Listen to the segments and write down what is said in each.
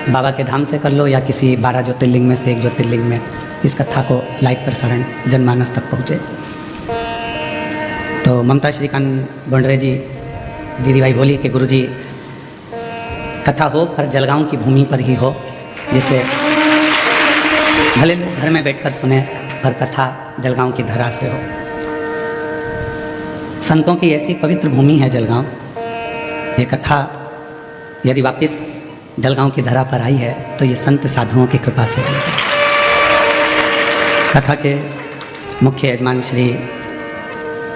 बाबा के धाम से कर लो या किसी 12 ज्योतिर्लिंग में से एक ज्योतिर्लिंग में इस कथा को लाइव प्रसारण जनमानस तक पहुँचे। तो ममता श्रीकांत बोंडरे जी दीदी भाई बोली कि गुरुजी कथा हो पर जलगांव की भूमि पर ही हो, जिसे भले लोग घर में बैठकर सुने पर कथा जलगांव की धरा से हो। संतों की ऐसी पवित्र भूमि है जलगांव। ये कथा यदि वापस जलगांव की धरा पर आई है तो ये संत साधुओं की कृपा से आई है। कथा के मुख्य यजमान श्री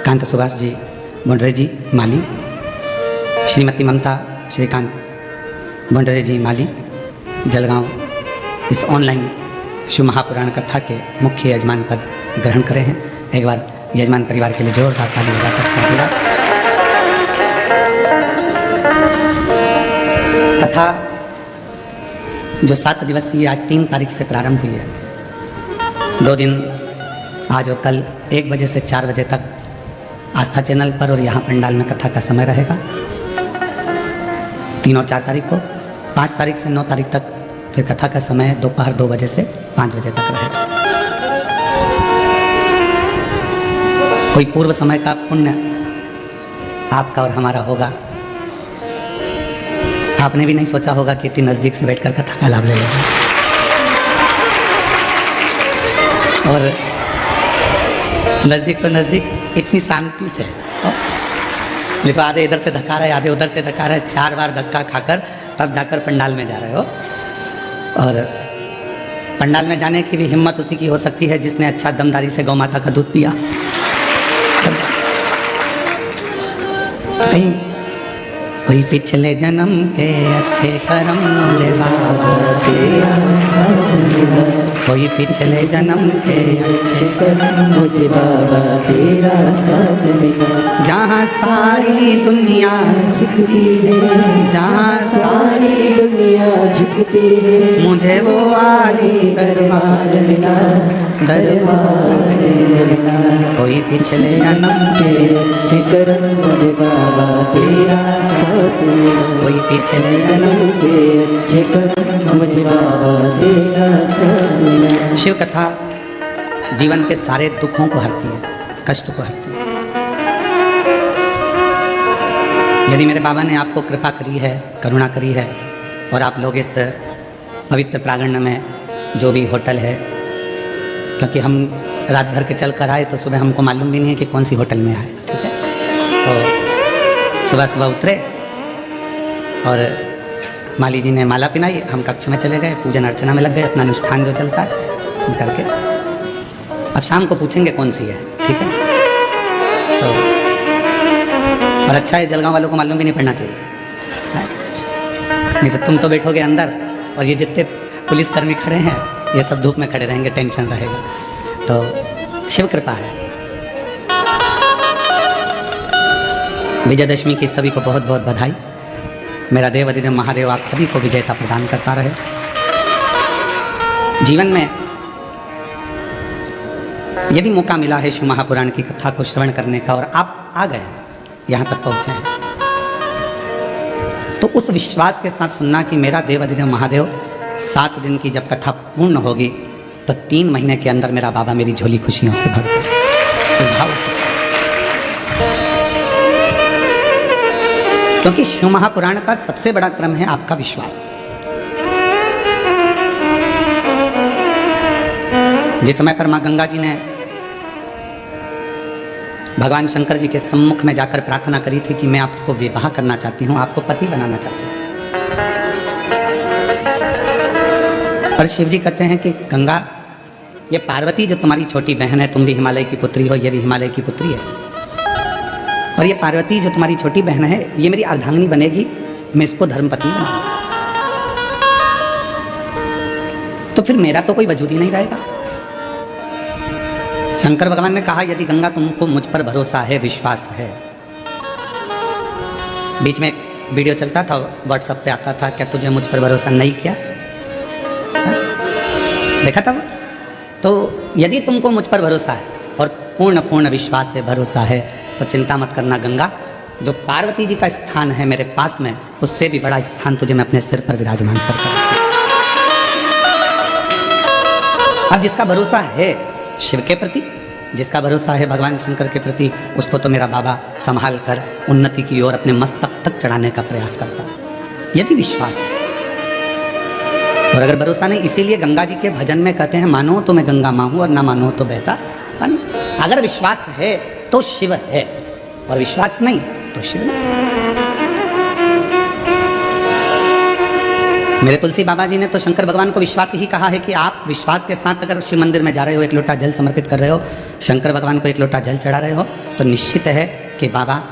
कांत सुभाष जी बोंडरे जी माली, श्रीमती ममता श्रीकांत बोंडरे जी माली जलगांव इस ऑनलाइन शिव महापुराण कथा के मुख्य यजमान पद ग्रहण करे हैं। एक बार यजमान परिवार के लिए जोरदार ताली बजाकर स्वागत। कथा जो 7 दिवसीय आज 3 तारीख से प्रारंभ हुई है, 2 दिन आज और कल 1 बजे से 4 बजे तक आस्था चैनल पर और यहाँ पंडाल में कथा का समय रहेगा। 3 और 4 तारीख को, 5 तारीख से 9 तारीख तक फिर कथा का समय दोपहर 2 बजे से 5 बजे तक रहेगा। कोई पूर्व समय का पुण्य आपका और हमारा होगा। आपने भी नहीं सोचा होगा कि इतनी नज़दीक से बैठकर कथा का लाभ ले लेगा। और नज़दीक तो नज़दीक, इतनी शांति से देखो, आधे इधर से धक्का रहे, आधे उधर से धक्का रहे, 4 बार धक्का खाकर तब जाकर पंडाल में जा रहे हो। और पंडाल में जाने की भी हिम्मत उसी की हो सकती है जिसने अच्छा दमदारी से गौ माता का दूध पिया। कहीं कोई पिछले जन्म के अच्छे कर्म मुझे बाबा तेरा साथ मिला, कोई पिछले जन्म के अच्छे कर्म मुझे बाबा तेरा साथ मिला। जहाँ सारी दुनिया झुकती है, जहाँ सारी दुनिया झुकती है, मुझे वो आली दरबार मिला, दरबार मिला। कोई पिछले जन्म के अच्छे कर्म मुझे बाबा तेरा कोई पिछले जन्म के अच्छे कर्म मुझे बाबा तेरा साथ। शिव कथा जीवन के सारे दुखों को हरती है, कष्ट को हरती है। यदि मेरे बाबा ने आपको कृपा करी है, करुणा करी है और आप लोग इस पवित्र प्रांगण में जो भी होटल है, क्योंकि हम रात भर के चल कर आए तो सुबह हमको मालूम भी नहीं है कि कौन सी होटल में आए, ठीक है। तो सुबह सुबह उतरे और माली जी ने माला पिनाई, हम कक्ष में चले गए, पूजन अर्चना में लग गए, अपना अनुष्ठान जो चलता है सुन करके। अब शाम को पूछेंगे कौन सी है, ठीक है। तो और अच्छा है जलगांव वालों को मालूम भी नहीं पड़ना चाहिए है? नहीं तो तुम तो बैठोगे अंदर और ये जितने पुलिसकर्मी खड़े हैं ये सब धूप में खड़े रहेंगे, टेंशन रहेगा। तो शिव कृपा है। विजयदशमी की सभी को बहुत बहुत बधाई। मेरा देव अधिदेव महादेव आप सभी को विजयता प्रदान करता रहे। जीवन में यदि मौका मिला है शिव महापुराण की कथा को श्रवण करने का और आप आ गए यहाँ तक पहुँचे हैं, तो उस विश्वास के साथ सुनना कि मेरा देव अधिदेव महादेव 7 दिन की जब कथा पूर्ण होगी तो 3 महीने के अंदर मेरा बाबा मेरी झोली खुशियों से भर दे। क्योंकि शिव महापुराण का सबसे बड़ा क्रम है आपका विश्वास। जिस समय पर मां गंगा जी ने भगवान शंकर जी के सम्मुख में जाकर प्रार्थना करी थी कि मैं आपको विवाह करना चाहती हूँ, आपको पति बनाना चाहती हूँ, और शिव जी कहते हैं कि गंगा, ये पार्वती जो तुम्हारी छोटी बहन है, तुम भी हिमालय की पुत्री हो, ये भी हिमालय की पुत्री है, और ये पार्वती जो तुम्हारी छोटी बहन है ये मेरी अर्धांगिनी बनेगी, मैं इसको धर्मपत्नी बनाऊंगा। तो फिर मेरा तो कोई वजूद ही नहीं रहेगा। शंकर भगवान ने कहा यदि गंगा तुमको मुझ पर भरोसा है, विश्वास है। बीच में एक वीडियो चलता था, व्हाट्सएप पे आता था, क्या तुझे मुझ पर भरोसा नहीं किया? देखा था वो? तो यदि तुमको मुझ पर भरोसा है और पूर्ण विश्वास है, भरोसा है, तो चिंता मत करना गंगा, जो पार्वती जी का स्थान है मेरे पास में, उससे भी बड़ा स्थान तुझे मैं अपने सिर पर विराजमान करता हूं। अब जिसका भरोसा है शिव के प्रति, जिसका भरोसा है भगवान शंकर के प्रति, उसको तो मेरा बाबा संभाल कर उन्नति की ओर अपने मस्तक तक चढ़ाने का प्रयास करता है, यदि विश्वास है। और अगर भरोसा नहीं, इसीलिए गंगा जी के भजन में कहते हैं मानो तो मैं गंगा माँ हूं और ना मानो तो बहता पानी। अगर विश्वास है तो शिव है, और विश्वास नहीं तो शिव नहीं। मेरे तुलसी बाबा जी ने तो शंकर भगवान को विश्वास ही कहा है कि आप विश्वास के साथ अगर शिव मंदिर में जा रहे हो, एक लोटा जल समर्पित कर रहे हो, शंकर भगवान को एक लोटा जल चढ़ा रहे हो, तो निश्चित है कि बाबा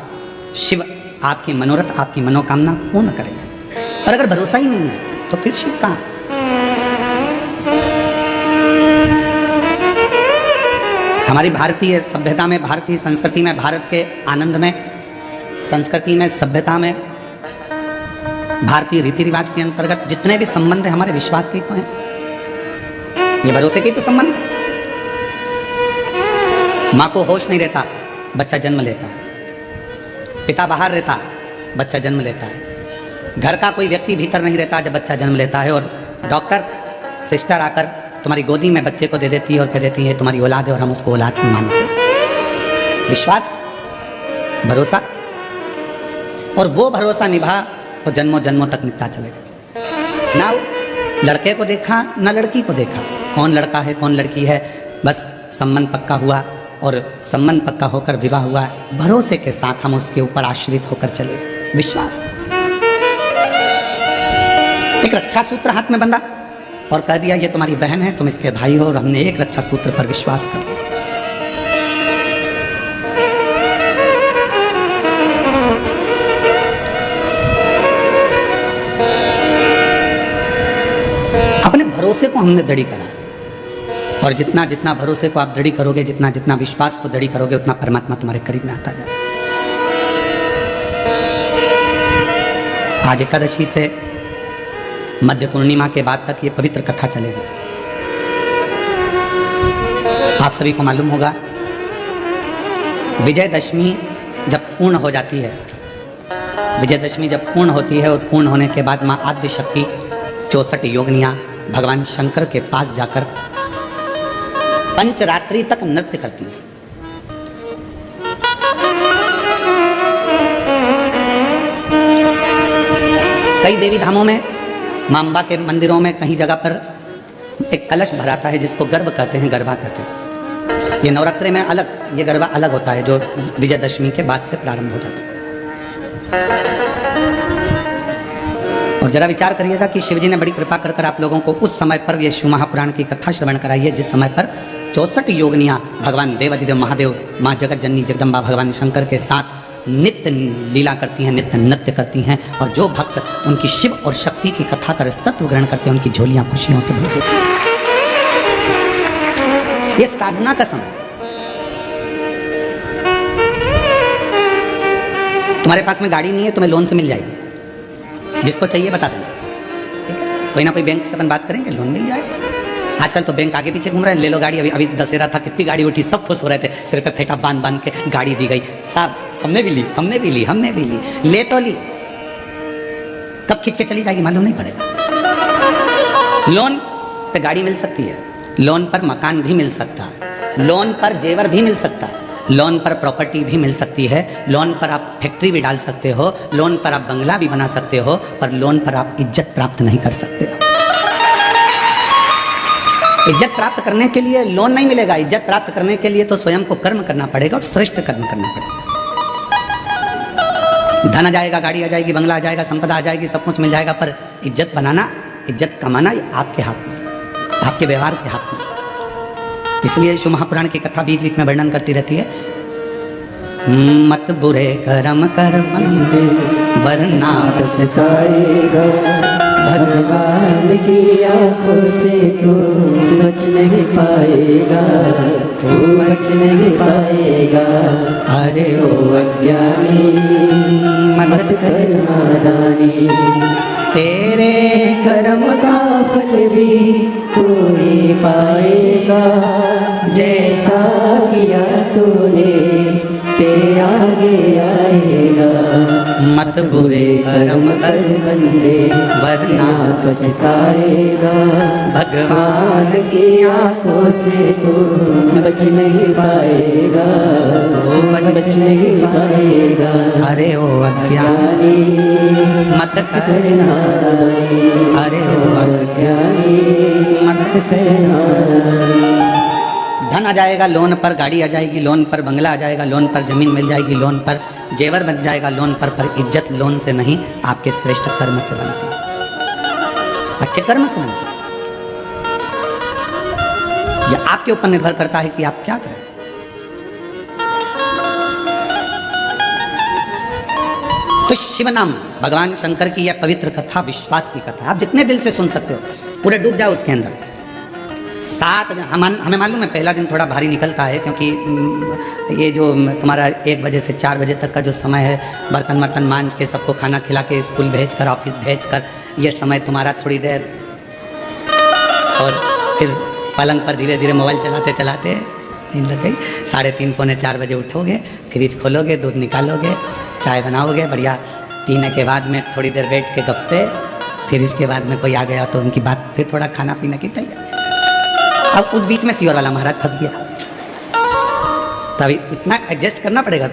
शिव आपकी मनोरथ, आपकी मनोकामना पूर्ण करेंगे। और अगर भरोसा ही नहीं है तो फिर शिव कहाँ? हमारी भारतीय सभ्यता में, भारतीय संस्कृति में, भारत के आनंद में, संस्कृति में, सभ्यता में, भारतीय रीति रिवाज के अंतर्गत जितने भी संबंध है हमारे विश्वास के तो हैं, ये भरोसे के तो संबंध है। माँ को होश नहीं रहता, बच्चा जन्म लेता है। पिता बाहर रहता है, बच्चा जन्म लेता है। घर का कोई व्यक्ति भीतर नहीं रहता जब बच्चा जन्म लेता है, और डॉक्टर सिस्टर आकर तुम्हारी गोदी में बच्चे को दे देती है और कह देती है तुम्हारी औलाद है, और हम उसको औलाद मानते हैं। विश्वास, भरोसा, और वो भरोसा निभा तो जन्मों जन्मों तक निभता चलेगा। ना लड़के को देखा ना लड़की को देखा, कौन लड़का है कौन लड़की है, बस संबंध पक्का हुआ, और संबंध पक्का होकर विवाह हुआ, भरोसे के साथ हम उसके ऊपर आश्रित होकर चले। विश्वास, एक रक्षा सूत्र हाथ में बंधा और कह दिया ये तुम्हारी बहन है, तुम इसके भाई हो, और हमने एक रक्षा सूत्र पर विश्वास कर दिया। अपने भरोसे को हमने दृढ़ करा, और जितना जितना भरोसे को आप दृढ़ करोगे, जितना जितना विश्वास को दृढ़ करोगे, उतना परमात्मा तुम्हारे करीब में आता जाए। आज एकादशी से मध्य पूर्णिमा के बाद तक ये पवित्र कथा चलेगी। आप सभी को मालूम होगा, विजयदशमी जब पूर्ण हो जाती है, विजयदशमी जब पूर्ण होती है, और पूर्ण होने के बाद माँ आद्य शक्ति 64 योगिनियां भगवान शंकर के पास जाकर पंचरात्रि तक नृत्य करती है। कई देवी धामों में, मां अम्बा के मंदिरों में, कहीं जगह पर एक कलश भराता है जिसको गर्भ कहते हैं, गरबा कहते हैं। ये नवरात्रि में अलग, ये गरबा अलग होता है जो विजयदशमी के बाद से प्रारंभ हो जाता है। और जरा विचार करिएगा कि शिवजी ने बड़ी कृपा कर आप लोगों को उस समय पर ये शिव महापुराण की कथा श्रवण कराई है, जिस समय पर 64 योगिनियां भगवान देवाधिदेव महादेव, माँ जगत जननी जगदम्बा भगवान शंकर के साथ नित्य लीला करती हैं, नित्य नृत्य करती हैं, और जो भक्त उनकी शिव और शक्ति की कथा का तत्व ग्रहण करते हैं, उनकी झोलियां खुशियों से भर देती हैं। ये साधना का समय। तुम्हारे पास में गाड़ी नहीं है, तुम्हें लोन से मिल जाएगी, जिसको चाहिए बता देना, कोई ना कोई बैंक से अपन बात करेंगे, लोन मिल जाएगा। आजकल तो बैंक आगे पीछे घूम रहे हैं, ले लो गाड़ी। अभी दशहरा था, कितनी गाड़ी उठी, सब खुश हो रहे थे, सिर पे फेंटा बांध बांध के गाड़ी दी गई। साहब हमने भी ली, हमने भी ली, हमने भी ली, ले तो ली, कब खींच के चली जाएगी मालूम नहीं पड़ेगा। लोन पे गाड़ी मिल सकती है, लोन पर मकान भी मिल सकता है, लोन पर जेवर भी मिल सकता है, लोन पर प्रॉपर्टी भी मिल सकती है, लोन पर आप फैक्ट्री भी डाल सकते हो, लोन पर आप बंगला भी बना सकते हो, पर लोन पर आप इज्जत प्राप्त नहीं कर सकते। इज्जत प्राप्त करने के लिए लोन नहीं मिलेगा, इज्जत प्राप्त करने के लिए तो स्वयं को कर्म करना पड़ेगा, और श्रेष्ठ कर्म करना पड़ेगा। धन आ जाएगा, गाड़ी आ जाएगी, बंगला आ जाएगा, संपदा आ जाएगी, सब कुछ मिल जाएगा, पर इज्जत बनाना, इज्जत कमाना ये आपके हाथ में, आपके व्यवहार के हाथ में। इसलिए शिव महापुराण की कथा बीच बीच में वर्णन करती रहती है, मत बुरे कर्म कर बंदे वरना पछताएगा, भगवान की आंखों से तू बच नहीं पाएगा, तू बच नहीं पाएगा। अरे ओ अज्ञानी मत कर नादानी, तेरे कर्म का फल भी तू ही पाएगा, जैसा किया तूने तेरे आगे आएगा। मत बुरे कर्म कर बंदे, वरना पछताएगा। भगवान की आंखों से तू बच नहीं पाएगा, तो बच नहीं पाएगा। अरे ओ अज्ञानी मत करना, अरे ओ अज्ञानी मत करना। धन आ जाएगा लोन पर, गाड़ी आ जाएगी लोन पर, बंगला आ जाएगा लोन पर, जमीन मिल जाएगी लोन पर, जेवर बन जाएगा लोन पर इज्जत लोन से नहीं, आपके श्रेष्ठ कर्म से बनती है, अच्छे कर्म से बनती है। यह आपके ऊपर निर्भर करता है कि आप क्या करें। तो शिव नाम भगवान शंकर की यह पवित्र कथा, विश्वास की कथा, आप जितने दिल से सुन सकते हो, पूरे डूब जाओ उसके अंदर। 7 दिन हमें मालूम है पहला दिन थोड़ा भारी निकलता है, क्योंकि ये जो तुम्हारा 1 बजे से 4 बजे तक का जो समय है, बर्तन वर्तन मांज के सबको खाना खिला के स्कूल भेज कर, ऑफिस भेज कर, ये समय तुम्हारा थोड़ी देर, और फिर पलंग पर धीरे धीरे मोबाइल चलाते चलाते नींद लग गई। 3:30 पौने 4 बजे उठोगे, फ्रिज खोलोगे, दूध निकालोगे, चाय बनाओगे बढ़िया, पीने के बाद में थोड़ी देर बैठ के गप्पे, फिर इसके बाद में कोई आ गया तो उनकी बात, फिर थोड़ा खाना पीने की तैयारी। अब उस बीच में सीवर वाला महाराज फंस गया, तभी इतना एडजस्ट करना पड़ेगा।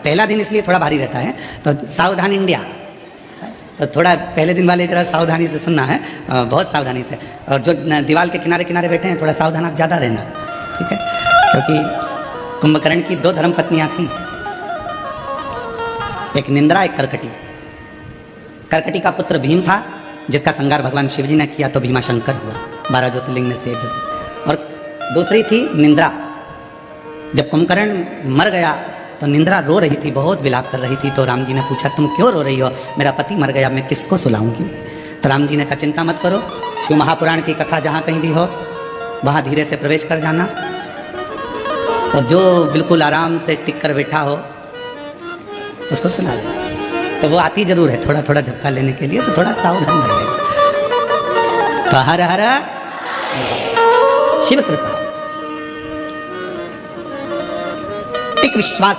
पहला दिन इसलिए थोड़ा भारी रहता है, तो सावधान इंडिया, तो थोड़ा पहले दिन वाले तरह सावधानी से सुनना है, बहुत सावधानी से। और जो दीवार के किनारे किनारे बैठे हैं, थोड़ा सावधान आप ज़्यादा रहना, ठीक है, क्योंकि कुंभकर्ण की 2 धर्मपत्नियां थीं, एक निंद्रा एक करकटी। करकटी का पुत्र भीम था, जिसका संगार भगवान शिवजी ने किया तो भीमा शंकर हुआ, 12 ज्योतिर्लिंग में से एक ज्योतिर्लिंग। और दूसरी थी निंद्रा। जब कुंभकर्ण मर गया तो निंद्रा रो रही थी, बहुत विलाप कर रही थी। तो राम जी ने पूछा, तुम क्यों रो रही हो? मेरा पति मर गया, मैं किसको सुलाऊंगी? तो राम जी ने कहा, चिंता मत करो, शिव महापुराण की कथा जहाँ कहीं भी हो वहाँ धीरे से प्रवेश कर जाना, और जो बिल्कुल आराम से टिक कर बैठा हो उसको सुना लेना। तो वो आती जरूर है थोड़ा थोड़ा झपका लेने के लिए, तो थोड़ा सावधान रहेगा। तो हर हर शिव कृपा, एक विश्वास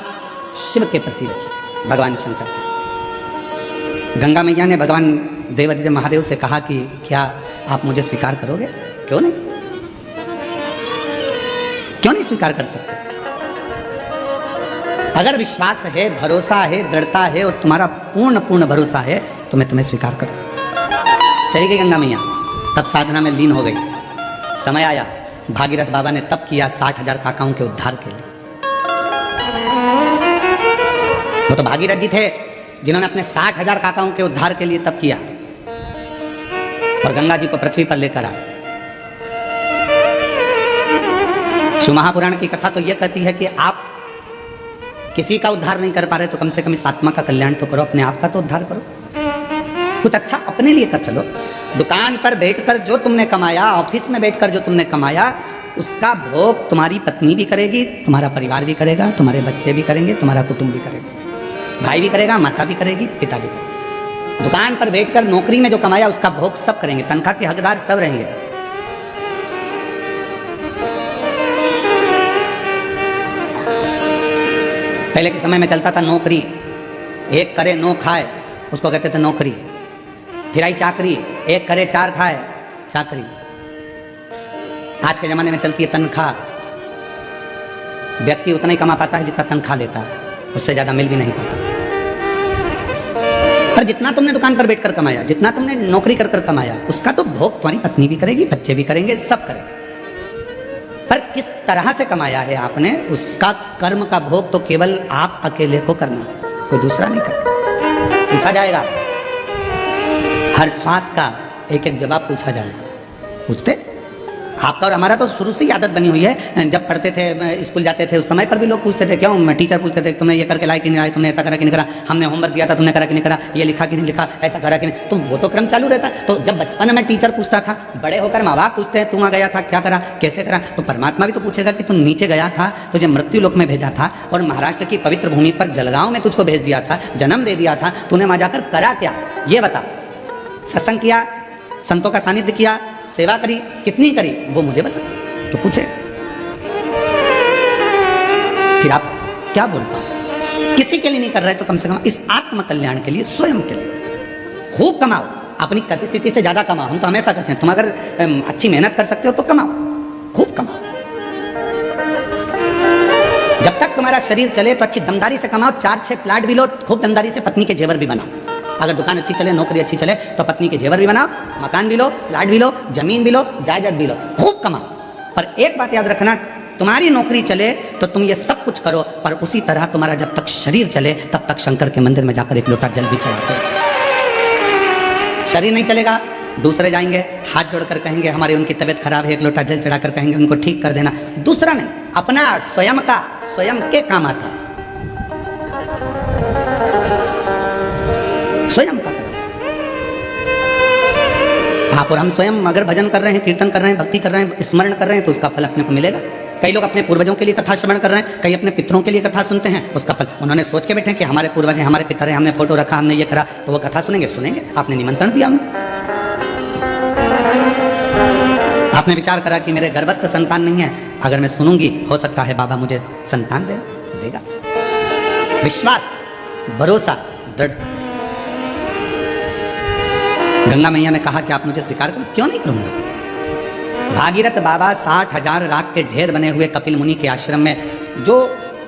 शिव के प्रति रखिए, भगवान शंकर के। गंगा मैया ने भगवान देवादिदेव महादेव से कहा कि क्या आप मुझे स्वीकार करोगे? क्यों नहीं, क्यों नहीं स्वीकार कर सकते? अगर विश्वास है, भरोसा है, दृढ़ता है और तुम्हारा पूर्ण भरोसा है तो मैं तुम्हें स्वीकार करूंगा। चली गई गंगा मैया, तब साधना में लीन हो गई। समय आया, भागीरथ बाबा ने तप किया 60,000 काकाओं के उद्धार के लिए। वो तो भागीरथ जी थे जिन्होंने अपने 60,000 काकाओं के उद्धार के लिए तप किया और गंगा जी को पृथ्वी पर लेकर आए। शिव महापुराण की कथा तो यह कहती है कि आप किसी का उद्धार नहीं कर पा रहे तो कम से कम इस आत्मा का कल्याण तो करो, अपने आप का तो उद्धार करो, कुछ अच्छा अपने लिए कर चलो। दुकान पर बैठकर जो तुमने कमाया, ऑफिस में बैठकर जो तुमने कमाया, उसका भोग तुम्हारी पत्नी भी करेगी, तुम्हारा परिवार भी करेगा, तुम्हारे बच्चे भी करेंगे, तुम्हारा कुटुंब भी करेगा, भाई भी करेगा, माता भी करेगी, पिता भी करेगा। दुकान पर बैठकर नौकरी में जो कमाया उसका भोग सब करेंगे, तनख्वाह के हकदार सब रहेंगे। पहले के समय में चलता था नौकरी, एक करे 9 खाए उसको कहते थे नौकरी। फिर आई चाकरी, एक करे 4 खाए चाकरी। आज के जमाने में चलती है तनख्वाह। व्यक्ति उतना ही कमा पाता है जितना तनख्वाह लेता है, उससे ज्यादा मिल भी नहीं पाता। पर जितना तुमने दुकान पर बैठकर कमाया, जितना तुमने नौकरी कर कर कमाया, उसका तो भोग तुम्हारी पत्नी भी करेगी, बच्चे भी करेंगे, सब करेंगे। पर किस तरह से कमाया है आपने, उसका कर्म का भोग तो केवल आप अकेले को करना, कोई दूसरा नहीं करना। पूछा जाएगा, हर श्वास का एक एक जवाब पूछा जाएगा। पूछते आपका और हमारा तो शुरू से ही आदत बनी हुई है। जब पढ़ते थे, स्कूल जाते थे, उस समय पर भी लोग पूछते थे, क्यों टीचर पूछते थे तुमने ये करके लाए कि नहीं लाए, तुमने ऐसा करा कि नहीं करा, हमने होमवर्क दिया था तुमने करा कि नहीं करा, ये लिखा कि नहीं लिखा, ऐसा करा कि नहीं। तो वो तो क्रम चालू रहता। तो जब बचपन में टीचर पूछता था, बड़े होकर माँ बाप पूछते हैं, तू वहाँ गया था, क्या करा, कैसे करा, तो परमात्मा भी तो पूछेगा कि तुम नीचे गया था, तुझे मृत्यु लोक में भेजा था और महाराष्ट्र की पवित्र भूमि पर जलगांव में तुझको भेज दिया था, जन्म दे दिया था, तूने वहाँ जाकर करा क्या, ये बता। सत्संग किया, संतों का सानिध्य किया, सेवा करी, कितनी करी, वो मुझे बता। तो पूछे, फिर आप क्या बोल पाओ। किसी के लिए नहीं कर रहे तो कम से कम इस आत्म कल्याण के लिए, स्वयं के लिए खूब कमाओ, अपनी कैपेसिटी से ज्यादा कमाओ। हम तो हमेशा कहते हैं तुम अगर अच्छी मेहनत कर सकते हो तो कमाओ, खूब कमाओ। जब तक तुम्हारा शरीर चले तो अच्छी दमदारी से कमाओ, 4-6 प्लाट भी लो, खूब दमदारी से पत्नी के जेवर भी बनाओ। अगर दुकान अच्छी चले, नौकरी अच्छी चले तो पत्नी के जेवर भी बनाओ, मकान भी लो, प्लाट भी लो, जमीन भी लो, जायदाद भी लो, खूब कमाओ। पर एक बात याद रखना, तुम्हारी नौकरी चले तो तुम ये सब कुछ करो, पर उसी तरह तुम्हारा जब तक शरीर चले तब तक शंकर के मंदिर में जाकर एक लोटा जल भी चढ़ाते। शरीर नहीं चलेगा, दूसरे जाएंगे, हाथ जोड़कर कहेंगे हमारी उनकी तबीयत खराब है, एक लोटा जल चढ़ाकर कहेंगे उनको ठीक कर देना। दूसरा नहीं, अपना स्वयं का, स्वयं के काम आता है, स्वयं का। आप और हम स्वयं अगर भजन कर रहे हैं, कीर्तन कर रहे हैं, भक्ति कर रहे हैं, स्मरण कर रहे हैं तो उसका फल अपने को मिलेगा। कई लोग अपने पूर्वजों के लिए कथा श्रवण कर रहे हैं, कई अपने पितरों के लिए कथा सुनते हैं, उसका फल उन्होंने सोच के बैठे कि हमारे पूर्वज हैं, हमारे पितर हैं, हमने फोटो रखा, हमने ये करा, तो वो कथा सुनेंगे, सुनेंगे। आपने निमंत्रण दिया उनको, आपने विचार करा कि मेरे गर्भस्थ संतान नहीं है, अगर मैं सुनूंगी हो सकता है बाबा मुझे संतान देगा। विश्वास, भरोसा, दृढ़ता। गंगा मैया ने कहा कि आप मुझे स्वीकार करो, क्यों नहीं करूंगा। भागीरथ बाबा 60,000 राख के ढेर बने हुए कपिल मुनि के आश्रम में जो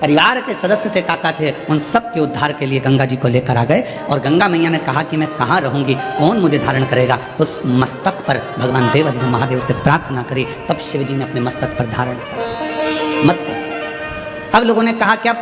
परिवार के सदस्य थे, काका थे, उन सब के उद्धार के लिए गंगा जी को लेकर आ गए। और गंगा मैया ने कहा कि मैं कहाँ रहूंगी, कौन मुझे धारण करेगा। तो उस मस्तक पर भगवान देवाधिदेव महादेव से प्रार्थना करी, तब शिव जी ने अपने मस्तक पर धारण किया। मस्तक। अब लोगों ने कहा कि अब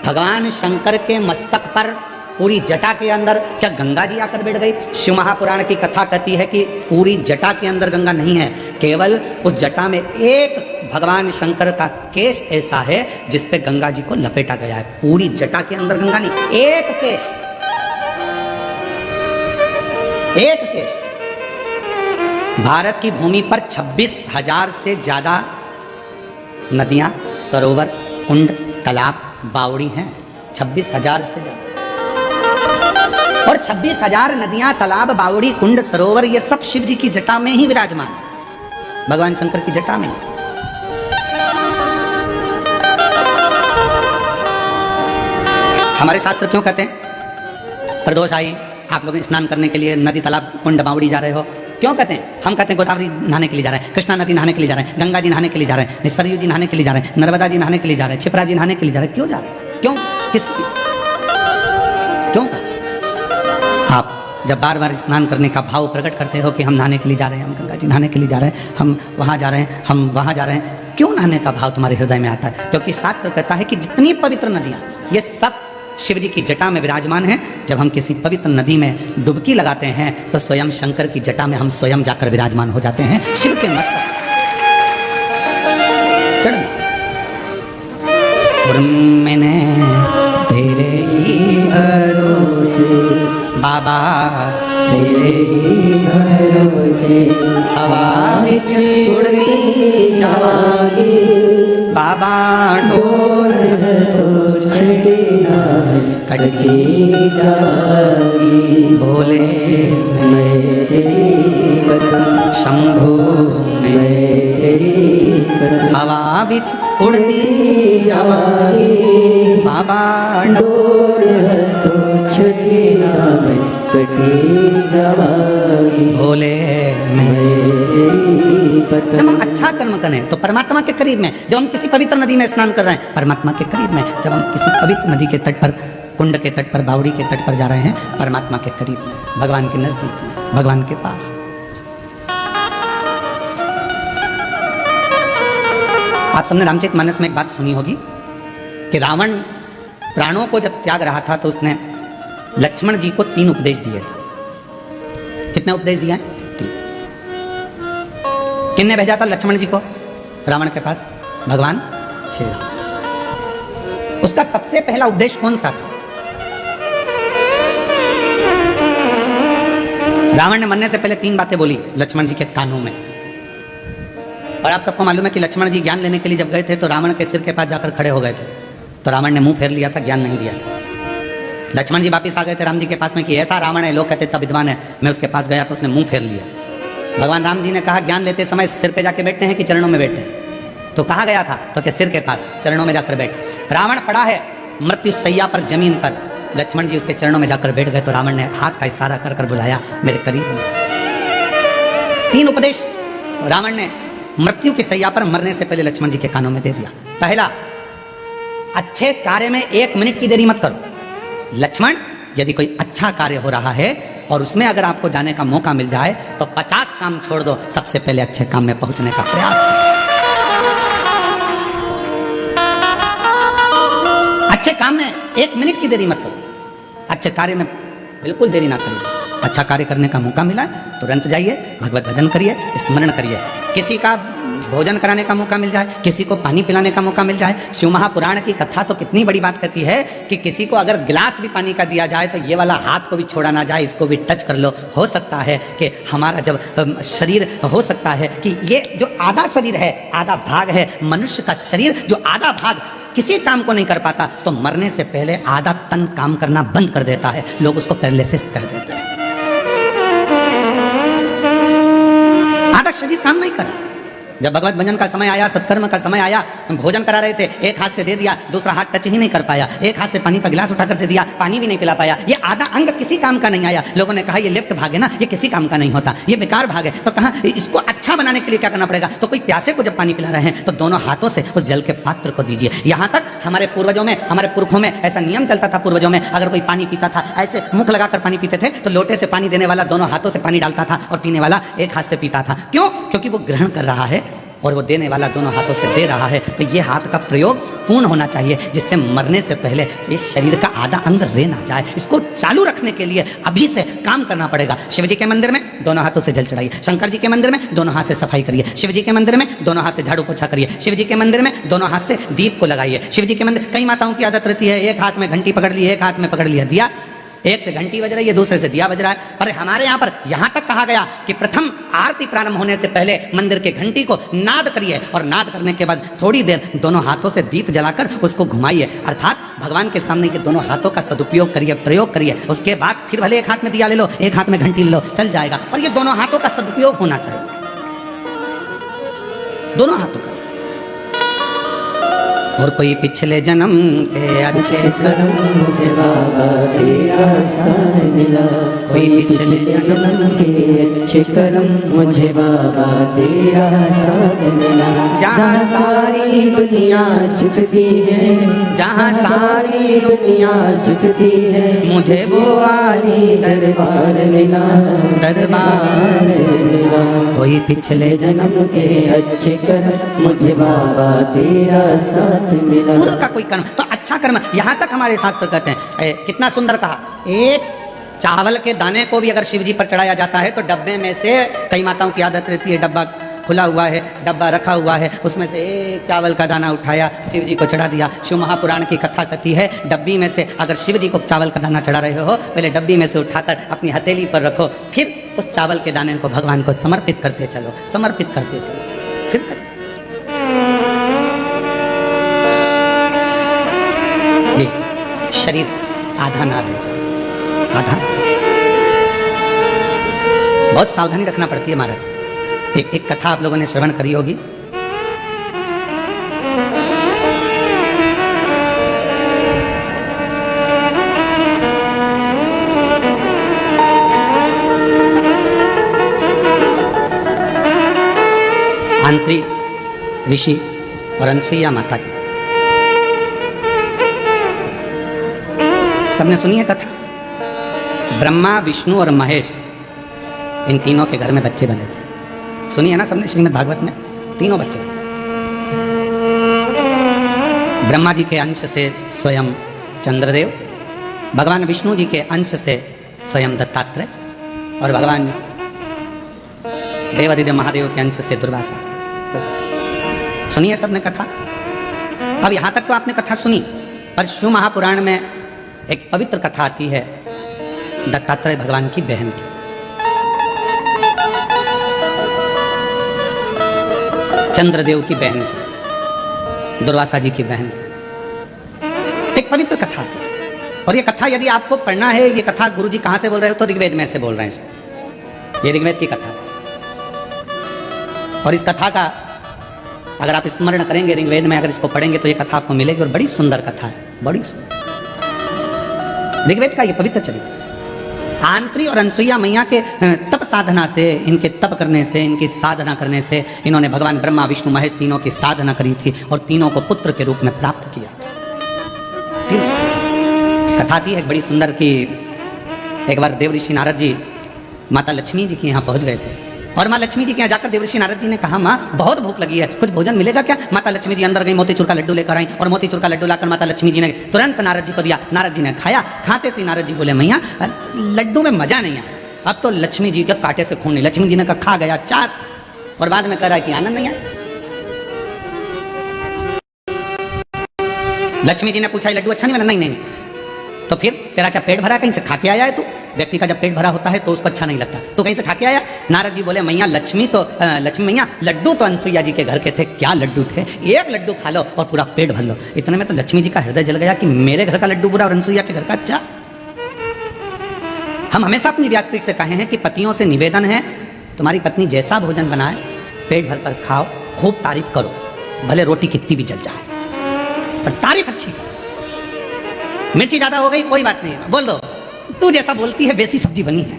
भगवान शंकर के मस्तक पर पूरी जटा के अंदर क्या गंगा जी आकर बैठ गई। शिव महापुराण की कथा कहती है कि पूरी जटा के अंदर गंगा नहीं है, केवल उस जटा में एक भगवान शंकर का केश ऐसा है जिस पे गंगा जी को लपेटा गया है। पूरी जटा के अंदर गंगा नहीं, एक केश, एक केश। भारत की भूमि पर 26,000 से ज्यादा नदियां, सरोवर, कुंड, तालाब, बावड़ी हैं। 26,000 से ज्यादा। और 26,000 नदियां, तालाब, बावड़ी, कुंड, सरोवर, ये सब शिव जी की जटा में ही विराजमान है, भगवान शंकर की जटा में। हमारे शास्त्र क्यों कहते हैं प्रदोष आई, आप लोग स्नान करने के लिए नदी, तालाब, कुंड, बावड़ी जा रहे हो, क्यों कहते हैं। हम कहते हैं गोदावरी नहाने के लिए जा रहे हैं, कृष्णा नदी नहाने के लिए जा रहे हैं, गंगा जी नहाने के लिए जा रहे हैं, सरयू जी नहाने के लिए जा रहे हैं, नर्मदा जी नहाने के लिए जा रहे हैं, क्षिप्रा जी नहाने के लिए जा रहे हैं। क्यों जा रहे हैं, क्यों, किस, क्यों। आप जब बार बार स्नान करने का भाव प्रकट करते हो कि हम नहाने के लिए जा रहे हैं, हम गंगा जी नहाने के लिए जा रहे हैं, हम वहाँ जा रहे हैं, हम वहाँ जा रहे हैं, क्यों नहाने का भाव तुम्हारे हृदय में आता है। क्योंकि शास्त्र कहता है कि जितनी पवित्र नदियाँ, ये सब शिव जी की जटा में विराजमान है। जब हम किसी पवित्र नदी में डुबकी लगाते हैं तो स्वयं शंकर की जटा में हम स्वयं जाकर विराजमान हो जाते हैं, शिव के मस्तक चढ़। मैंने तेरे ही भरोसे बाबा, तेरे ही भरोसे हवा विच उड़ती जावांगी बाबा, डोर तो छड़ी कटकी जावांगी। भोले मैं तेरी कथा, शंभू मैं तेरी कथा, हवा विच उड़ती जावांगी बाबा, डोर तो छड़ी कटकी जावांगी। भोले मैं तेरी कथा। जब हम अच्छा कर्म करें तो परमात्मा के करीब में, जब हम किसी पवित्र नदी में स्नान कर रहे हैं परमात्मा के करीब में, जब हम किसी पवित्र नदी के तट पर, कुंड के तट पर, बावड़ी के तट पर जा रहे हैं परमात्मा के करीब में, भगवान के नजदीक में, भगवान के पास। आप सबने रामचरितमानस में एक बात सुनी होगी कि रावण प्राणों को जब त्याग रहा था तो उसने लक्ष्मण जी को 3 उपदेश दिए थे। कितने उपदेश दिए हैं? 3। किसने भेजा था लक्ष्मण जी को रावण के पास? भगवान श्री राम। उसका सबसे पहला उपदेश कौन सा था? रावण ने मरने से पहले 3 बातें बोली लक्ष्मण जी के कानों में। और आप सबको मालूम है कि लक्ष्मण जी ज्ञान लेने के लिए जब गए थे तो रावण के सिर के पास जाकर खड़े हो गए थे, तो रावण ने मुंह फेर लिया था, ज्ञान नहीं दिया था। लक्ष्मण जी वापिस आ गए थे राम जी के पास में कि ऐसा रावण है, लोग कहते इतना विद्वान है, मैं उसके पास गया तो उसने मुंह फेर लिया। भगवान राम जी ने कहा ज्ञान लेते समय सिर पे जाके बैठते हैं कि चरणों में बैठते हैं? तो कहाँ गया था? तो के सिर के पास, चरणों में जाकर बैठ। रावण पड़ा है, मृत्यु सैया पर, जमीन पर लक्ष्मण जी उसके चरणों में जाकर बैठ गए तो रावण ने हाथ का इशारा कर कर बुलाया मेरे करीब में। 3 उपदेश रावण ने मृत्यु की सैया पर मरने से पहले लक्ष्मण जी के कानों में दे दिया। पहला, अच्छे कार्य में 1 मिनट की देरी मत करो। लक्ष्मण, यदि कोई अच्छा कार्य हो रहा है और उसमें अगर आपको जाने का मौका मिल जाए तो 50 काम छोड़ दो, सबसे पहले अच्छे काम में पहुंचने का प्रयास करो। अच्छे काम में 1 मिनट की देरी मत करो। अच्छे कार्य में बिल्कुल देरी ना करिए। अच्छा कार्य करने का मौका मिला तुरंत जाइए, भगवत भजन करिए, स्मरण करिए। किसी का भोजन कराने का मौका मिल जाए, किसी को पानी पिलाने का मौका मिल जाए। शिव महापुराण की कथा तो कितनी बड़ी बात कहती है कि किसी को अगर गिलास भी पानी का दिया जाए तो ये वाला हाथ को भी छोड़ा ना जाए, इसको भी टच कर लो। हो सकता है कि हमारा जब शरीर, हो सकता है कि ये जो आधा शरीर है, आधा भाग है मनुष्य का शरीर, जो आधा भाग किसी काम को नहीं कर पाता तो मरने से पहले आधा तन काम करना बंद कर देता है। लोग उसको पैरालिसिस कर देते हैं। आधा शरीर काम नहीं कर रहा। जब भगवत भजन का समय आया, सत्कर्म का समय आया, हम भोजन करा रहे थे, एक हाथ से दे दिया, दूसरा हाथ टच ही नहीं कर पाया, एक हाथ से पानी का गिलास उठा कर दे दिया, पानी भी नहीं पिला पाया। ये आधा अंग किसी काम का नहीं आया। लोगों ने कहा ये लेफ्ट भाग है ना, ये किसी काम का नहीं होता, ये बेकार भाग है। तो कहा इसको अच्छा बनाने के लिए क्या करना पड़ेगा? तो कोई प्यासे को जब पानी पिला रहे हैं तो दोनों हाथों से उस जल के पात्र को दीजिए। यहाँ तक हमारे पूर्वजों में, हमारे पुरखों में ऐसा नियम चलता था। पूर्वजों में अगर कोई पानी पीता था, ऐसे मुख लगाकर पानी पीते थे तो लोटे से पानी देने वाला दोनों हाथों से पानी डालता था और पीने वाला एक हाथ से पीता था। क्यों? क्योंकि वो ग्रहण कर रहा है और वो देने वाला दोनों हाथों से दे रहा है। तो ये हाथ का प्रयोग पूर्ण होना चाहिए, जिससे मरने से पहले इस शरीर का आधा अंग रह ना जाए। इसको चालू रखने के लिए अभी से काम करना पड़ेगा। शिव जी के मंदिर में दोनों हाथों से जल चढ़ाइए, शंकर जी के मंदिर में दोनों हाथ से सफाई करिए, शिव जी के मंदिर में दोनों हाथ से झाड़ू पोछा करिए, शिव जी के मंदिर में दोनों हाथ से दीप को लगाइए। शिव जी के मंदिर, कई माताओं की आदत रहती है एक हाथ में घंटी पकड़ ली, एक हाथ में पकड़ लिया दिया, एक से घंटी बज रही है, दूसरे से दिया बज रहा है। पर हमारे यहाँ पर यहाँ तक कहा गया कि प्रथम आरती प्रारंभ होने से पहले मंदिर के घंटी को नाद करिए और नाद करने के बाद थोड़ी देर दोनों हाथों से दीप जलाकर उसको घुमाइए। अर्थात भगवान के सामने के दोनों हाथों का सदुपयोग करिए, प्रयोग करिए। उसके बाद फिर भले एक हाथ में दिया ले लो, एक हाथ में घंटी ले लो, चल जाएगा। और ये दोनों हाथों का सदुपयोग होना चाहिए, दोनों हाथों का। और कोई पिछले जन्म के अच्छे कर्म मुझे बाबा तेरा साथ मिला। कोई पिछले जन्म के अच्छे कर्म मुझे बाबा तेरा साथ मिला। जहाँ सारी दुनिया झुकती है, जहाँ सारी दुनिया झुकती है, मुझे वो वाली दरबार मिला, दरबार मिला। कोई पिछले जन्म के अच्छे कर्म मुझे बाबा तेरा साथ मिला। पूरा का कोई कर्म तो अच्छा कर्म। यहाँ तक हमारे शास्त्र कहते हैं, कितना सुंदर कहा, एक चावल के दाने को भी अगर शिव जी पर चढ़ाया जाता है तो डब्बे में से, कई माताओं की आदत रहती है डब्बा खुला हुआ है, डब्बा रखा हुआ है, उसमें से एक चावल का दाना उठाया, शिव जी को चढ़ा दिया। शिव महापुराण की कथा कहती है डब्बी में से अगर शिव जी को चावल का दाना चढ़ा रहे हो, पहले डब्बी में से उठाकर अपनी हथेली पर रखो, फिर उस चावल के दाने को भगवान को समर्पित करते चलो, समर्पित करते चलो, फिर करो। शरीर आधा ना रह जाए, आधा। बहुत सावधानी रखना पड़ती है महाराज। एक कथा आप लोगों ने श्रवण करी होगी। आंत्री ऋषि और अनसुईया माता की, सबने सुनी है कथा। ब्रह्मा, विष्णु और महेश, इन तीनों के घर में बच्चे बने थे। सुनी है ना सबने, श्रीमद् भागवत में तीनों बच्चे। ब्रह्मा जी के अंश से स्वयं चंद्रदेव, भगवान विष्णु जी के अंश से स्वयं दत्तात्रेय और भगवान देवादिदेव महादेव के अंश से दुर्वासा। सुनिए सबने कथा। अब यहां तक तो आपने कथा सुनी, पर शिव महापुराण में एक पवित्र कथा आती है दत्तात्रेय भगवान की बहन की। चंद्रदेव की बहन की, दुर्वासा जी की बहन की। एक पवित्र कथा आती है। और ये कथा यदि आपको पढ़ना है, ये कथा गुरुजी कहां से बोल रहे हो तो ऋग्वेद में से बोल रहे हैं इसको। ये ऋग्वेद की कथा है। और इस कथा का अगर आप स्मरण करेंगे ऋग्वेद में, अगर इसको पढ़ेंगे तो ये कथा आपको मिलेगी। और बड़ी सुंदर कथा है, बड़ी सुंदर। ऋग्वेद का ये पवित्र चरित्र है। आंत्री और अनसुईया मैया के तप साधना से, इनके तप करने से, इनकी साधना करने से इन्होंने भगवान ब्रह्मा विष्णु महेश तीनों की साधना करी थी और तीनों को पुत्र के रूप में प्राप्त किया था। कथा थी एक बड़ी सुंदर की, एक बार देवऋषि नारद जी माता लक्ष्मी जी के यहाँ पहुंच गए थे और माँ लक्ष्मी जी के यहाँ जाकर देवऋषि नारद जी ने कहा, माँ बहुत भूख लगी है, कुछ भोजन मिलेगा क्या? माता लक्ष्मी जी अंदर गई, मोतीचूर का लड्डू लेकर आई और मोतीचूर का लड्डू लाकर माता लक्ष्मी जी ने तुरंत नारद जी को दिया। नारद जी ने खाया। खाते से नारद जी बोले, मैया लड्डू में मजा नहीं आया। अब तो लक्ष्मी जी के कांटे से खून नहीं। लक्ष्मी जी ने कहा, खा गया चार, और बाद में कह रहा है कि आनंद नहीं आया। लक्ष्मी जी ने पूछा, लड्डू अच्छा नहीं बना? नहीं। तो फिर तेरा क्या पेट भरा? कहीं से खा के आया है तू? व्यक्ति का जब पेट भरा होता है तो उसको अच्छा नहीं लगता, तो कहीं से खा के आया? नारद जी बोले, मैया लक्ष्मी मैया लड्डू तो अनसुईया जी के घर के थे, क्या लड्डू थे, एक लड्डू खा लो और पूरा पेट भर लो। इतने में तो लक्ष्मी जी का हृदय जल गया कि मेरे घर का लड्डू बुरा और अनसुईया के घर का अच्छा। हम हमेशा अपनी व्यासपीठ से कहे हैं कि पतियों से निवेदन है, तुम्हारी पत्नी जैसा भोजन बनाए पेट भर कर खाओ, खूब तारीफ करो, भले रोटी कितनी भी जल जाए, पर तारीफ अच्छी करो। मिर्ची ज्यादा हो गई कोई बात नहीं, बोल दो तू जैसा बोलती है वैसी सब्जी बनी है।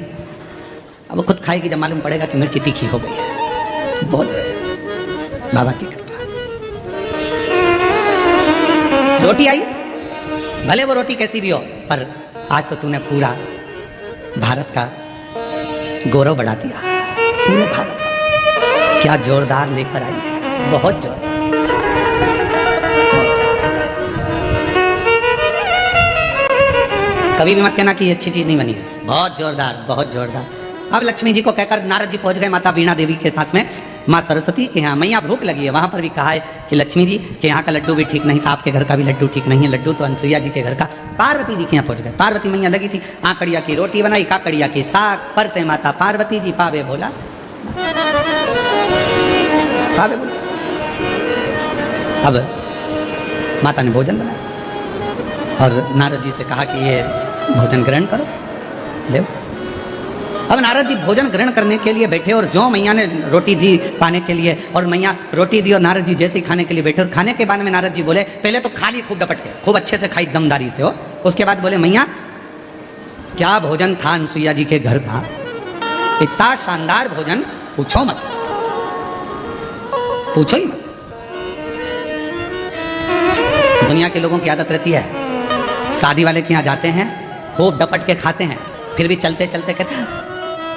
अब वो खुद खाएगी जब मालूम पड़ेगा कि मिर्ची तीखी हो गई है। बोल बाबा की कृपा। रोटी आई, भले वो रोटी कैसी भी हो, पर आज तो तूने पूरा भारत का गौरव बढ़ा दिया। पूरे भारत का क्या जोरदार लेकर आई है, बहुत जोरदार। कभी भी मत कहना कि ये अच्छी चीज नहीं बनी है, बहुत जोरदार, बहुत जोरदार। अब लक्ष्मी जी को कहकर नारद जी पहुंच गए माता वीणा देवी के पास में, माँ सरस्वती के यहाँ। मैया भूख लगी है, वहां पर भी कहा है कि लक्ष्मी जी के यहाँ का लड्डू भी ठीक नहीं था, आपके घर का भी लड्डू ठीक नहीं है, लड्डू तो अनसुईया जी के घर का। पार्वती जी के यहाँ पहुंच गए। पार्वती मैया लगी थी, आकड़िया की रोटी बनाई, काकड़िया की साग, पर से माता पार्वती जी पावे भोला, पावे भोला। अब माता ने भोजन बनाया और नारद जी से कहा कि ये भोजन ग्रहण करो, ले। अब नारद जी भोजन ग्रहण करने के लिए बैठे और जो मैया ने रोटी दी पाने के लिए, और मैया रोटी दी और नारद जी जैसे ही खाने के लिए बैठे, और खाने के बाद में नारद जी बोले, पहले तो खा ली खूब डपट के, खूब अच्छे से खाई दमदारी से हो। उसके बाद बोले, मैया क्या भोजन था अनसुईया जी के घर का, इतना शानदार भोजन, पूछो मत, पूछो ही मत। दुनिया के लोगों की आदत रहती है, शादी वाले के यहाँ जाते हैं, खूब डपट के खाते हैं, फिर भी चलते चलते कहते हैं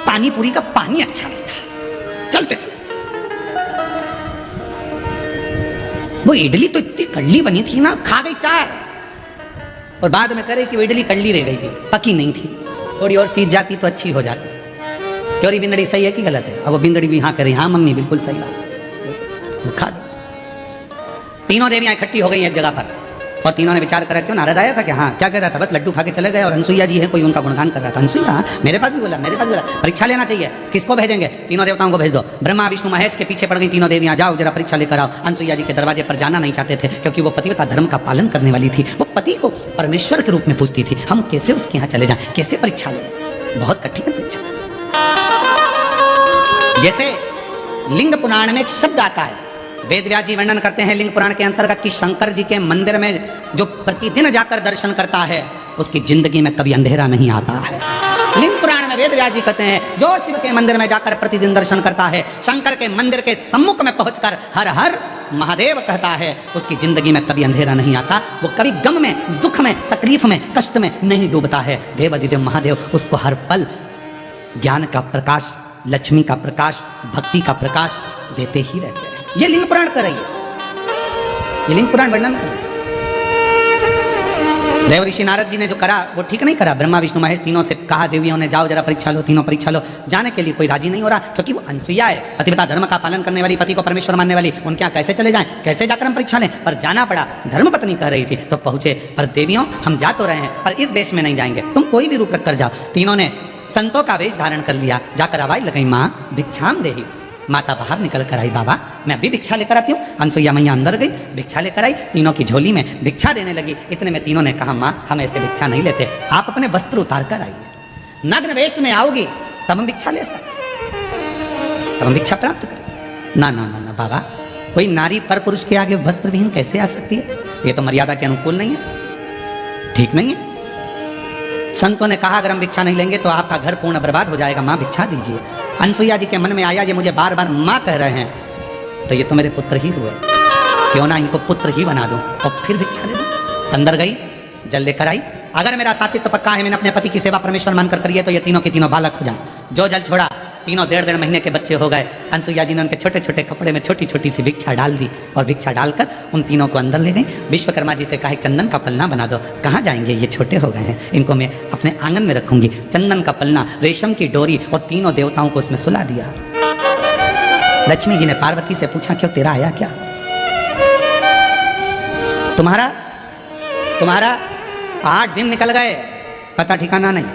पानी पूरी का पानी अच्छा नहीं था, चलते चलते। वो इडली तो इतनी कड़ली बनी थी ना, खा गई चार, और बाद में करे कि वो इडली कड़ली रह गई थी, पकी नहीं थी, थोड़ी और सीज जाती तो अच्छी हो जाती। क्योरी बिंदड़ी सही है कि गलत है? अब वो बिंदड़ी भी हाँ करे, हाँ मम्मी बिल्कुल सही बात, खा दो। तीनों देवियां इकट्ठी हो गई एक जगह पर, और तीनों ने विचार करा, क्यों नारद आया था क्या? हाँ। क्या कह रहा था? बस लड्डू खा के चले गए, और अनसुईया जी है, कोई उनका गुणगान कर रहा था। अनसुईया मेरे पास भी बोला, मेरे पास भी बोला, परीक्षा लेना चाहिए, किसको भेजेंगे? तीनों देवताओं को भेज दो। ब्रह्मा विष्णु महेश के पीछे पड़ गई तीनों देवियां, जाओ जरा परीक्षा लेकर आओ। अनसुईया जी के दरवाजे पर जाना नहीं चाहते थे, क्योंकि वो पतिव्रता धर्म का पालन करने वाली थी, वो पति को परमेश्वर के रूप में पूछती थी। हम कैसे उसके यहाँ चले जाएं, कैसे परीक्षा लें? बहुत कठिन परीक्षा। जैसे लिंग पुराण में एक शब्द आता है, वेद व्यास जी वर्णन करते हैं लिंग पुराण के अंतर्गत कि शंकर जी के मंदिर में जो प्रतिदिन जाकर दर्शन करता है, उसकी जिंदगी में कभी अंधेरा नहीं आता है। लिंग पुराण में वेद व्यास जी कहते हैं, जो शिव के मंदिर में जाकर प्रतिदिन दर्शन करता है, शंकर के मंदिर के सम्मुख में पहुंचकर हर हर महादेव कहता है, उसकी जिंदगी में कभी अंधेरा नहीं आता, वो कभी गम में, दुख में, तकलीफ में, कष्ट में नहीं डूबता है। देवाधिदेव महादेव उसको हर पल ज्ञान का प्रकाश, लक्ष्मी का प्रकाश, भक्ति का प्रकाश देते ही रहते हैं। ये लिंग पुराण कर रही है, ये लिंग पुराण वर्णन कर रही है। देव ऋषि नारद जी ने जो करा वो ठीक नहीं करा। ब्रह्मा विष्णु महेश तीनों से कहा, देवियों ने जाओ जरा परीक्षा लो, तीनों परीक्षा लो। जाने के लिए कोई राजी नहीं हो रहा, क्योंकि वो अनसुईया है, पतिव्रता धर्म का पालन करने वाली, पति को परमेश्वर मानने वाली, उनके यहाँ कैसे चले जाएं, कैसे जाकर हम परीक्षा लें? पर जाना पड़ा। धर्मपत्नी कह रही थी तो पहुंचे, पर देवियों हम जा तो रहे हैं, पर इस वेश में नहीं जाएंगे, तुम कोई भी रूप रख कर जाओ। तीनों ने संतों का वेश धारण कर लिया, जाकर आवाज लगाई, माँ भिक्षाम देही। माता बाहर निकल कर आई, बाबा मैं अभी भिक्षा लेकर आती हूँ। अनसुईया मैया अंदर गई, भिक्षा लेकर आई, तीनों की झोली में भिक्षा देने लगी। इतने में तीनों ने कहा, माँ हम ऐसे भिक्षा नहीं लेते, आप अपने वस्त्र उतार कर आइए, नग्न वेश में आओगी तब हम भिक्षा ले सकते, तब हम भिक्षा प्राप्त करें। ना ना ना ना बाबा, कोई नारी पर पुरुष के आगे वस्त्र विहीन कैसे आ सकती है? ये तो मर्यादा के अनुकूल नहीं है, ठीक नहीं है। संतों ने कहा अगर हम भिक्षा नहीं लेंगे तो आपका घर पूर्ण बर्बाद हो जाएगा, माँ भिक्षा दीजिए। अनसुईया जी के मन में आया ये मुझे बार बार माँ कह रहे हैं तो ये तो मेरे पुत्र ही हुए, क्यों ना इनको पुत्र ही बना दूं और फिर भिक्षा दे दूं। अंदर गई, जल लेकर आई। अगर मेरा साथी तो पक्का है, मैंने अपने पति की सेवा परमेश्वर मानकर करी है तो ये तीनों के तीनों बालक हो जाएं। जो जल छोड़ा तीनों 1.5 महीने के बच्चे हो गए। अनसुईया जी ने उनके छोटे छोटे कपड़े में छोटी छोटी सी भिक्षा डाल दी और भिक्षा डालकर उन तीनों को अंदर ले गई। विश्वकर्मा जी से कहा चंदन का पलना बना दो। कहाँ जाएंगे, ये छोटे हो गए हैं, इनको मैं अपने आंगन में रखूंगी। चंदन का पलना, रेशम की डोरी और तीनों देवताओं को उसमें सुला दिया। लक्ष्मी जी ने पार्वती से पूछा क्यों तेरा आया क्या? तुम्हारा 8 दिन निकल गए, पता ठिकाना नहीं।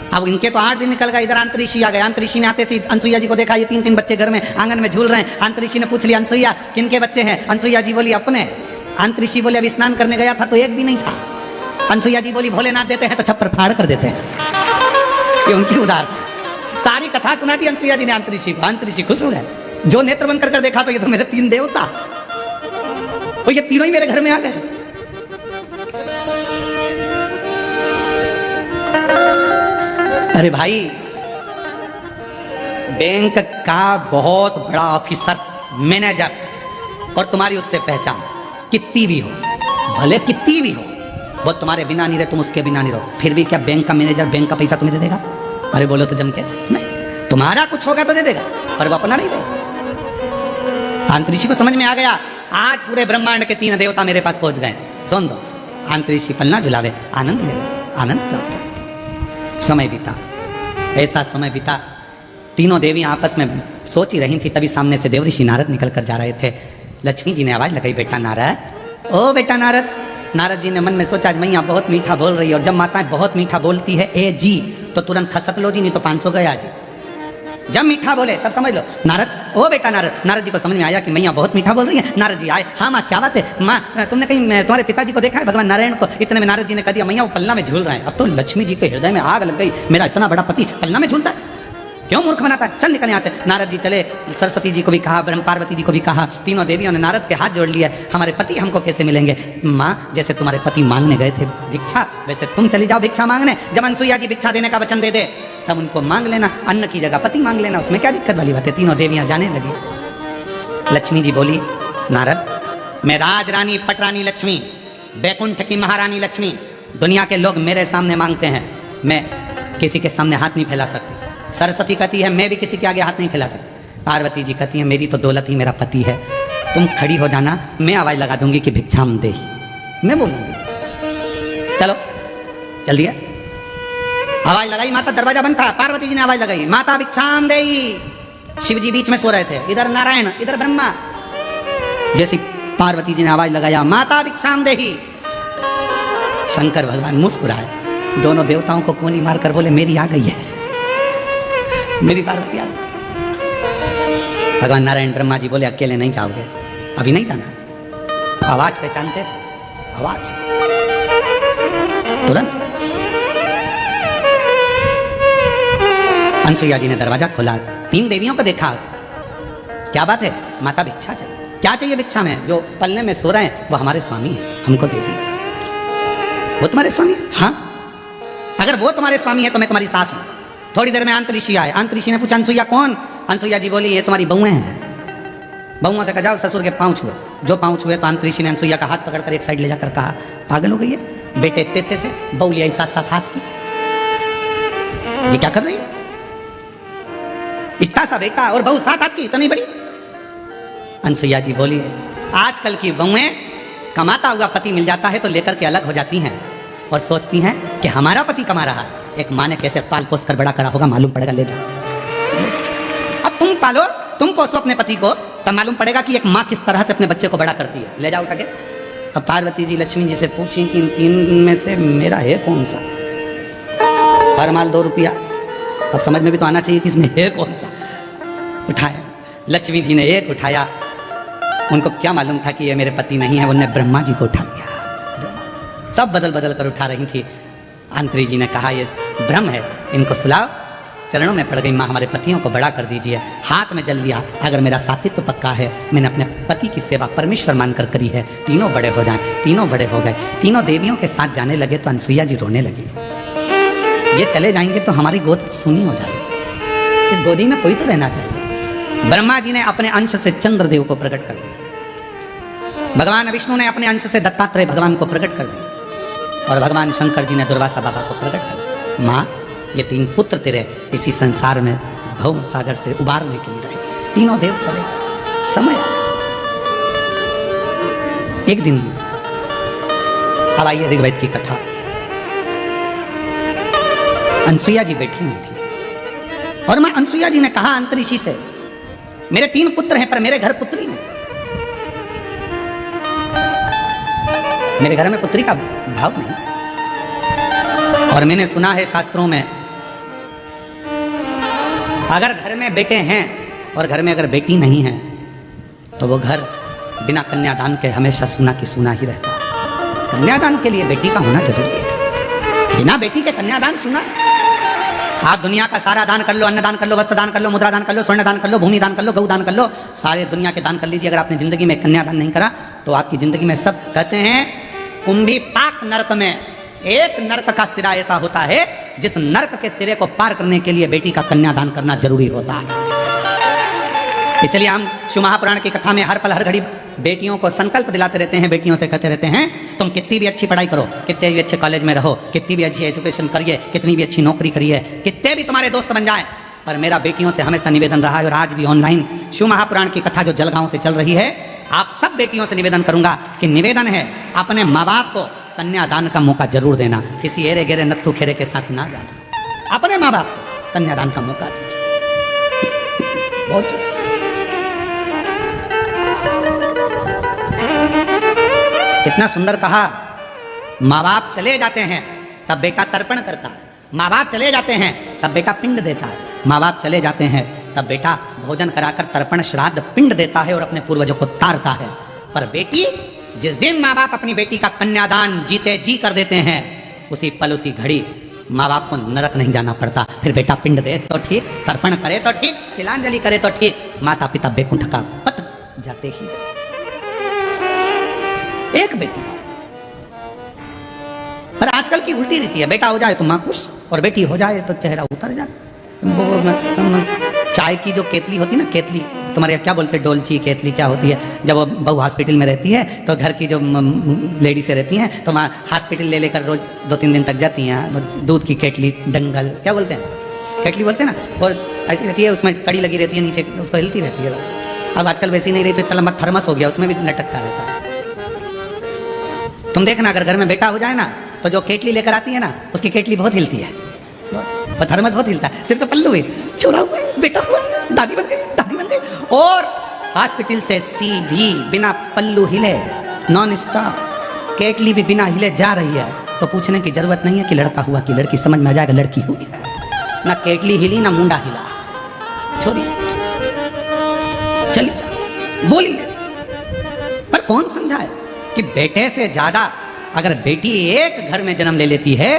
अब इनके तो 8 दिन निकल गए, इधर अंतरिक्षी आ गए। अंतरिक्षी ने आते से अनसुईया जी को देखा ये 3-3 बच्चे घर में आंगन में झूल रहे हैं। अंतरिक्षी ने पूछ लिया अनसुईया किनके बच्चे हैं? अनसुईया जी बोली अपने। अंतरिक्षी बोले अभी स्नान करने गया था तो एक भी नहीं था। अनसुईया जी बोली भोलेनाथ देते हैं तो छप्पर फाड़ कर देते हैं। ये उनकी उदार सारी कथा सुना दी अनसुईया जी ने अंतरिक्षी को। अंतरिक्षी खुश हो गए, जो नेत्र बंद कर देखा तो ये तो मेरे 3 देवता, तो ये तीनों ही मेरे घर में आ गए। अरे भाई, बैंक का बहुत बड़ा ऑफिसर, मैनेजर, और तुम्हारी उससे पहचान कितनी भी हो, भले कितनी भी हो, वो तुम्हारे बिना नहीं रहे, तुम उसके बिना नहीं रहो, फिर भी क्या बैंक का मैनेजर बैंक का पैसा तुम्हें दे देगा? अरे बोलो तो जम के नहीं, तुम्हारा कुछ होगा तो दे देगा, पर वो अपना नहीं देगा। अंतरिक्षी को समझ में आ गया आज पूरे ब्रह्मांड के 3 देवता मेरे पास पहुंच गए। सुन दो, अंतरिक्षी पलना झुलावे, आनंद ले, आनंद प्राप्त। समय बीता, ऐसा समय बीता, तीनों देवियां आपस में सोच ही रही थी, तभी सामने से देवऋषि नारद निकल कर जा रहे थे। लक्ष्मी जी ने आवाज लगाई, बेटा नारद, ओ बेटा नारद। नारद जी ने मन में सोचा आज मैया बहुत मीठा बोल रही है, और जब माताएं बहुत मीठा बोलती है ए जी तो तुरंत खसक लो जी, नहीं तो 500 गया जी। जब मीठा बोले तब समझ लो नारद, ओ बेटा नारद। नारद जी को समझ में आया कि मैया बहुत मीठा बोल रही है। नारद जी आए, हाँ माँ क्या बात है? माँ तुमने कहीं तुम्हारे पिताजी को देखा है, भगवान नारायण को? इतने में नारद जी ने कह दिया मैया वो पलना में झूल रहे हैं। अब तो लक्ष्मी जी के हृदय में आग लग गई, मेरा इतना बड़ा पति पलना में झूलता है, क्यों मूर्ख बनाता है, चल निकल यहाँ से। नारद जी चले, सरस्वती जी को भी कहा, ब्रह्म पार्वती जी को भी कहा, तीनों देवियों ने नारद के हाथ जोड़ लिया, हमारे पति हमको कैसे मिलेंगे? माँ जैसे तुम्हारे पति मांगने गए थे भिक्षा, वैसे तुम चली जाओ भिक्षा मांगने। जब अनसुईया जी भिक्षा देने का वचन दे दे तब उनको मांग लेना, अन्न की जगह पति मांग लेना, उसमें क्या दिक्कत वाली बात है? तीनों देवियां जाने लगी। लक्ष्मी जी बोली नारद, मैं राज रानी पटरानी लक्ष्मी, बैकुंठ की महारानी लक्ष्मी, दुनिया के लोग मेरे सामने मांगते हैं, मैं किसी के सामने हाथ नहीं फैला सकती। सरस्वती कहती है मैं भी किसी के आगे हाथ नहीं फैला सकती। पार्वती जी कहती है मेरी तो दौलत ही मेरा पति है, तुम खड़ी हो जाना, मैं आवाज लगा दूंगी कि भिक्षाम दे, मैं बोलूंगी। चलो चल दिया, आवाज लगाई, माता दरवाजा बंद था, पार्वती जी ने आवाज लगाई माता भिक्षाम देई। शिव जी बीच में सो रहे थे, इधर नारायण इधर ब्रह्मा। जैसे पार्वती जी ने आवाज लगाया माता भिक्षाम देही, शंकर भगवान मुस्कुराए, दोनों देवताओं को कोनी मारकर बोले मेरी आ गई है, मेरी पार्वती आ गई। भगवान नारायण ब्रह्मा जी बोले अकेले नहीं जाओगे, अभी नहीं जाना। आवाज पहचानते थे, आवाज तुरंत। अनसुईया जी ने दरवाजा खोला, 3 देवियों को देखा, क्या बात है? माता भिक्षा चाहिए। क्या चाहिए भिक्षा में? जो पलने में सो रहे हैं वो हमारे स्वामी हैं, हमको दे दीजिए। वो तुम्हारे स्वामी? हाँ। अगर वो तुम्हारे स्वामी है तो मैं तुम्हारी सास हूं। थोड़ी देर में अंतरिक्षी आए, अंतरिक्षी ने पूछा अनसुईया कौन? अनसुईया जी बोली ये तुम्हारी बहुएं हैं। बहुओं से कहा जाओ ससुर के पांव छुए। जो पांव छुए तो अंतरिक्षी ने अनसुईया का हाथ पकड़कर एक साइड ले जाकर कहा पागल हो गई है, बेटे तेते से बहू लिया साथ साथ हाथ की, ये क्या कर रही है? इतना सा बेटा और बहू 7 हाथ की, इतनी बड़ी। अनसुईया जी बोली आजकल की बहुएं कमाता हुआ पति मिल जाता है तो लेकर के अलग हो जाती हैं और सोचती हैं कि हमारा पति कमा रहा है। एक माँ ने कैसे पाल पोस कर बड़ा करा होगा मालूम पड़ेगा, ले जाओ। अब तुम पालो, तुम पोसो अपने पति को, तब मालूम पड़ेगा कि एक माँ किस तरह से अपने बच्चे को बड़ा करती है। ले जाओ उठा के। अब पार्वती जी लक्ष्मी जी से पूछी कि इन 3 में से मेरा है कौन सा? हर माल 2 रुपया। अब समझ में भी तो आना चाहिए कि इसमें है कौन सा। उठाया, लक्ष्मी जी ने एक उठाया, उनको क्या मालूम था कि ये मेरे पति नहीं है, उन्होंने ब्रह्मा जी को उठा लिया। सब बदल बदल कर उठा रही थी। अंतरी जी ने कहा ये ब्रह्म है, इनको सुलाओ। चरणों में पड़ गई, माँ हमारे पतियों को बड़ा कर दीजिए। हाथ में जल लिया, अगर मेरा साथित्व पक्का है, मैंने अपने पति की सेवा परमेश्वर मानकर करी है, तीनों बड़े हो जाएं। तीनों बड़े हो गए, तीनों देवियों के साथ जाने लगे तो अनसुईया जी रोने लगी। ये चले जाएंगे तो हमारी गोद सुनी हो जाएगी, इस गोदी में कोई तो रहना चाहिए। ब्रह्मा जी ने अपने अंश से चंद्रदेव को प्रकट कर दिया, भगवान विष्णु ने अपने अंश से दत्तात्रेय भगवान को प्रकट कर दिया, और भगवान शंकर जी ने दुर्वासा बाबा को प्रकट कर दिया। माँ, ये 3 पुत्र तेरे इसी संसार में भव सागर से उबारने के लिए रहे। तीनों देव चले, समय एक दिन। अब आइए ऋग्वेद की कथा। अनसुईया जी बैठी हुई थी और मां अनसुईया जी ने कहा अंतरिक्षी से, मेरे 3 पुत्र हैं पर मेरे घर पुत्री नहीं, मेरे घर में पुत्री का भाव नहीं है। और मैंने सुना है शास्त्रों में, अगर घर में बेटे हैं और घर में अगर बेटी नहीं है तो वो घर बिना कन्यादान के हमेशा सुना की सुना ही रहता है। कन्यादान के लिए बेटी का होना जरूरी है, बिना बेटी के कन्यादान सुना। आप दुनिया का सारा दान कर लो, अन्न दान कर लो, वस्त्र दान कर लो, मुद्रा दान कर लो, स्वर्ण दान कर लो, भूमि दान कर लो, गौ दान कर लो, सारे दुनिया के दान कर लीजिए, अगर आपने जिंदगी में कन्यादान नहीं करा तो आपकी जिंदगी में सब, कहते हैं कुंभी पाक नरक में एक नरक का सिरा ऐसा होता है जिस नरक के सिरे को पार करने के लिए बेटी का कन्यादान करना जरूरी होता है। इसलिए हम शिव महापुराण की कथा में हर पल हर घड़ी बेटियों को संकल्प दिलाते रहते हैं, बेटियों से कहते रहते हैं तुम कितनी भी अच्छी पढ़ाई करो, कितने भी अच्छे कॉलेज में रहो, कितनी भी अच्छी एजुकेशन करिए, कितनी भी अच्छी नौकरी करिए, कितने भी तुम्हारे दोस्त बन जाए, पर मेरा बेटियों से हमेशा निवेदन रहा है और आज भी ऑनलाइन शिव महापुराण की कथा जो जलगांव से चल रही है, आप सब बेटियों से निवेदन करूंगा कि निवेदन है अपने माँ बाप को कन्यादान का मौका जरूर देना, किसी एरे गेरे नत्थु खेरे के साथ ना जाना, अपने माँ बाप को कन्यादान का मौका दीजिए। बहुत कितना सुंदर कहा, माँ बाप चले जाते हैं तब बेटा तर्पण करता है, माँ बाप चले जाते हैं तब बेटा पिंड देता है, माँ बाप चले जाते हैं तब बेटा भोजन कराकर तर्पण श्राद्ध पिंड देता है और अपने पूर्वजों को तारता है। पर बेटी, जिस दिन माँ बाप अपनी बेटी का कन्यादान जीते जी कर देते हैं, उसी पल उसी घड़ी माँ बाप को नरक नहीं जाना पड़ता। फिर बेटा पिंड दे तो ठीक, तर्पण करे तो ठीक, तिलांजलि करे तो ठीक, माता पिता बैकुंठ का पथ जाते ही। एक बेटी, पर आजकल की उल्टी रीति है, बेटा हो जाए तो माँ खुश और बेटी हो जाए तो चेहरा उतर जाए। चाय की जो केतली होती है ना, केतली तुम्हारे क्या बोलते हैं, डोलची केतली क्या होती है, जब वो बहू हॉस्पिटल में रहती है तो घर की जो लेडी से रहती हैं तो वहाँ हॉस्पिटल ले लेकर रोज 2-3 दिन तक जाती हैं, दूध की केतली, डंगल क्या बोलते हैं, केतली बोलते हैं ना, और ऐसी रहती है, उसमें कड़ी लगी रहती है नीचे, उसको हिलती रहती है। अब आजकल वैसी नहीं रही तो इतना लंबा थर्मस हो गया, उसमें भी लटकता रहता है। तुम देखना अगर घर में बेटा हो जाए ना तो जो केतली लेकर आती है ना, उसकी केतली बहुत हिलती है, वो थर्मस बहुत हिलता है। सिर्फ पल्लू हुई, छोरा हुआ, बेटा हुआ, दादी बन गई, दादी बन गई, और हॉस्पिटल से सीधी बिना पल्लू हिले, नॉन स्टॉप केतली भी बिना हिले जा रही है, तो पूछने की जरूरत नहीं है कि लड़का हुआ कि लड़की, समझ में आ जाएगा लड़की हुई है। ना केतली हिली ना मुंडा हिला, छोड़ी चली जा, बोली। पर कौन समझाए कि बेटे से ज्यादा अगर बेटी एक घर में जन्म ले लेती है,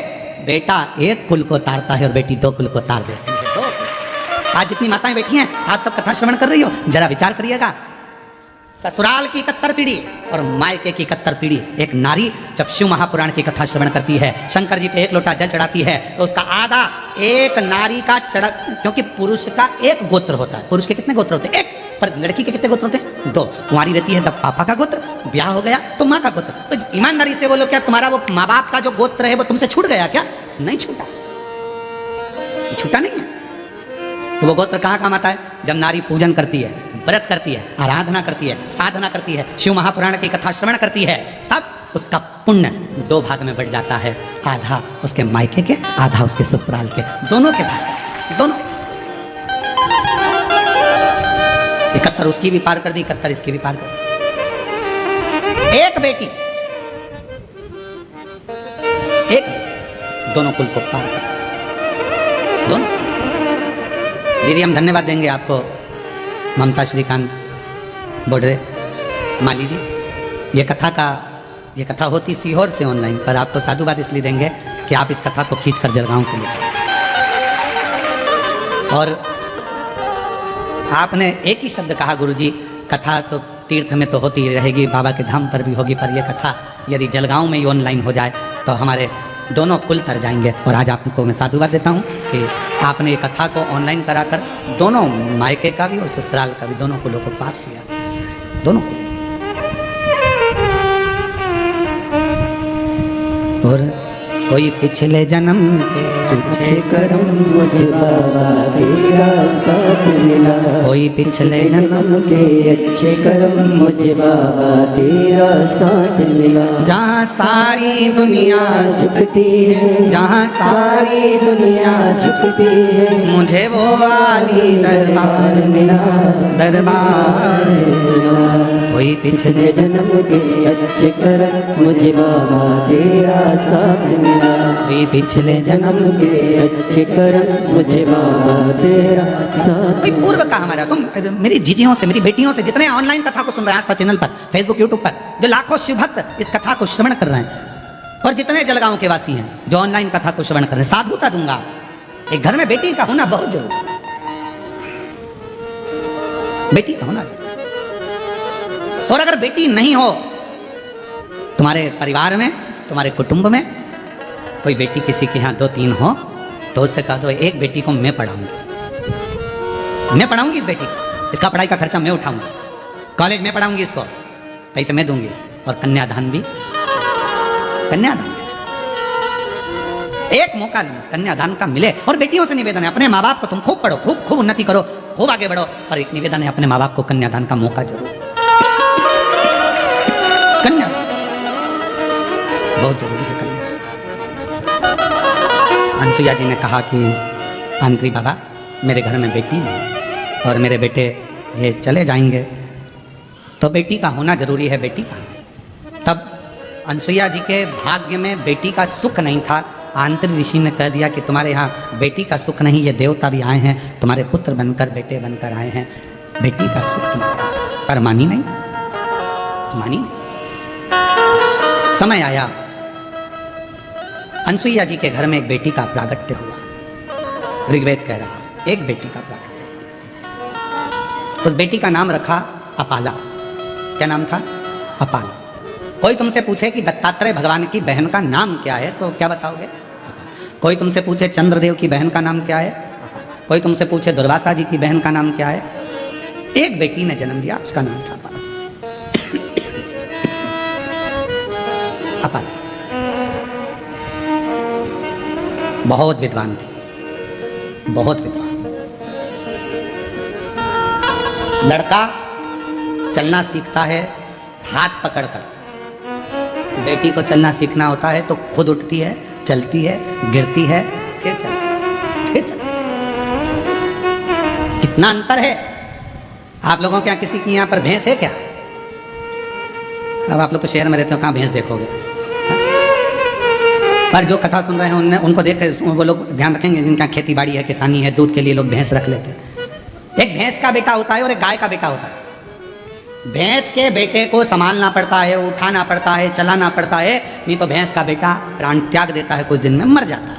बेटा एक कुल को तारता है और बेटी 2 कुल को तार देती है। तो आज जितनी माताएं बैठी हैं, आप सब कथा श्रवण कर रही हो, जरा विचार करिएगा, ससुराल की 71 पीढ़ी और मायके की 71 पीढ़ी। एक नारी जब शिव महापुराण की कथा श्रवण करती है, शंकर जी पे 1 लोटा जल चढ़ाती है, तो उसका आधा एक नारी का चढ़ा, क्योंकि पुरुष का 1 गोत्र होता है, पुरुष के कितने गोत्र होते हैं, 1, पर लड़की के कितने गोत्र होते हैं, 2। कुंवारी रहती है तब पापा का गोत्र, ब्याह हो गया तो माँ का गोत्र। तो ईमानदारी से बोलो, क्या तुम्हारा वो माँ बाप का जो गोत्र है वो तुमसे छूट गया क्या? नहीं छूटा, छूटा नहीं है। तो वो गोत्र कहाँ काम आता है? जब नारी पूजन करती है, व्रत करती है, आराधना करती है, साधना करती है, शिव महापुराण की कथा श्रवण करती है, तब उसका पुण्य 2 भाग में बढ़ जाता है, आधा उसके मायके के, आधा उसके ससुराल के, दोनों के पास, दोनों। 71 उसकी भी पार कर दी, 71 इसकी भी पार कर दी। एक बेटी, एक दोनों कुल को पार कर, दोनों। दीदी हम धन्यवाद देंगे आपको, ममता श्रीकांत बोडरे माली जी। ये कथा होती सीहोर से ऑनलाइन, पर आपको साधुवाद इसलिए देंगे कि आप इस कथा को खींचकर जलगांव से लेकर, और आपने एक ही शब्द कहा, गुरुजी कथा तो तीर्थ में तो होती रहेगी, बाबा के धाम पर भी होगी, पर यह कथा यदि जलगांव में ही ऑनलाइन हो जाए तो हमारे दोनों कुल तर जाएंगे। और आज आपको मैं साधुवाद देता हूँ कि आपने ये कथा को ऑनलाइन कराकर दोनों मायके का भी और ससुराल का भी दोनों कुलों को पार किया, दोनों। और कोई पिछले जन्म के अच्छे कर्म मुझे बाबा तेरा साथ मिला, कोई पिछले जन्म के अच्छे कर्म मुझे बाबा तेरा साथ मिला। जहाँ सारी दुनिया झुकती है, जहाँ सारी दुनिया झुकती है, मुझे वो वाली दरबार मिला, दरबार मिला। कोई पिछले जन्म के अच्छे कर्म मुझे बाबा तेरा साथ मिला, कोई पिछले जन्म के अच्छे कर्म मुझे बाबा तेरा साथ। कोई पूर्व का हमारा, तुम मेरी जीजियों से, मेरी बेटियों से, जितने ऑनलाइन कथा को सुन रहे हैं आस्था चैनल पर, फेसबुक, यूट्यूब पर, जो लाखों शिव भक्त इस कथा को श्रवण कर रहे हैं, और जितने जलगांव के वासी हैं जो ऑनलाइन कथा को श्रवण कर रहे हैं, साधुता दूंगा, एक घर में बेटी का होना बहुत जरूरी, बेटी का होना जरूरी। और अगर बेटी नहीं हो तुम्हारे परिवार में, तुम्हारे कुटुंब में कोई बेटी किसी के यहाँ 2-3 हो, तो उससे कह दो एक बेटी को मैं पढ़ाऊंगी, मैं पढ़ाऊंगी इस बेटी को, इसका पढ़ाई का खर्चा मैं उठाऊंगी, कॉलेज में पढ़ाऊंगी इसको, पैसे मैं दूंगी, और कन्यादान भी, कन्यादान एक मौका कन्यादान का मिले। और बेटियों से निवेदन है, अपने माँ बाप को तुम खूब पढ़ो, खूब खूब उन्नति करो, खूब आगे बढ़ो, और एक निवेदन है अपने माँ बाप को कन्यादान का मौका जरूर, कन्यादान बहुत जरूरी है। कन्यादान अनसुईया जी ने कहा कि आंत्री बाबा मेरे घर में बेटी नहीं और मेरे बेटे ये चले जाएंगे, तो बेटी का होना जरूरी है, बेटी का। तब अनसुईया जी के भाग्य में बेटी का सुख नहीं था, आंतरिक ऋषि ने कह दिया कि तुम्हारे यहाँ बेटी का सुख नहीं, ये देवता भी आए हैं, तुम्हारे पुत्र बनकर, बेटे बनकर आए हैं, बेटी का सुख तुम्हारे यहाँ। पर मानी नहीं, मानी नहीं। समय आया, अनसुईया जी के घर में एक बेटी का प्रागट्य हुआ, ऋग्वेद कह रहा है एक बेटी का प्रागट्य। उस बेटी का नाम रखा अपाला। क्या नाम था? अपाला। कोई तुमसे पूछे कि दत्तात्रेय भगवान की बहन का नाम क्या है, तो क्या बताओगे? कोई तुमसे पूछे चंद्रदेव की बहन का नाम क्या है, कोई तुमसे पूछे दुर्वासा जी की बहन का नाम क्या है, एक बेटी ने जन्म दिया, उसका नाम था अपाला। अपाला बहुत विद्वान थी, बहुत विद्वान। लड़का चलना सीखता है हाथ पकड़कर, बेटी को चलना सीखना होता है तो खुद उठती है, चलती है, गिरती है, फिर चलती, फिर चलती। कितना अंतर है। आप लोगों के यहाँ किसी की यहाँ पर भैंस है क्या? अब आप लोग तो शहर में रहते हो, कहाँ भैंस देखोगे? पर जो कथा सुन रहे हैं उनको देख वो लोग ध्यान रखेंगे, जिनका खेती बाड़ी है, किसानी है, दूध के लिए लोग भैंस रख लेते हैं। एक भैंस का बेटा होता है और एक गाय का बेटा होता है। भैंस के बेटे को संभालना पड़ता है, उठाना पड़ता है, चलाना पड़ता है, नहीं तो भैंस का बेटा प्राण त्याग देता है, कुछ दिन में मर जाता है।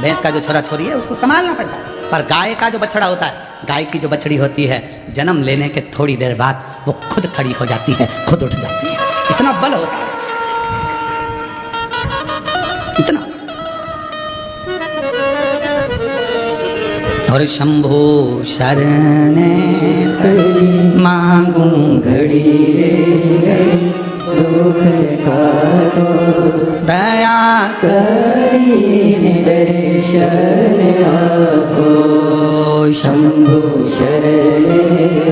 भैंस का जो छोरा छोरी है उसको संभालना पड़ता है। पर गाय का जो बछड़ा होता है, गाय की जो बछड़ी होती है, जन्म लेने के थोड़ी देर बाद वो खुद खड़ी हो जाती है, खुद उठ जाती है। इतना बल होता है, इतना। और शंभु शरणे मांगू घड़ी रे दुख काटो, दया करीने दर्शन आपो। शंभु शरणे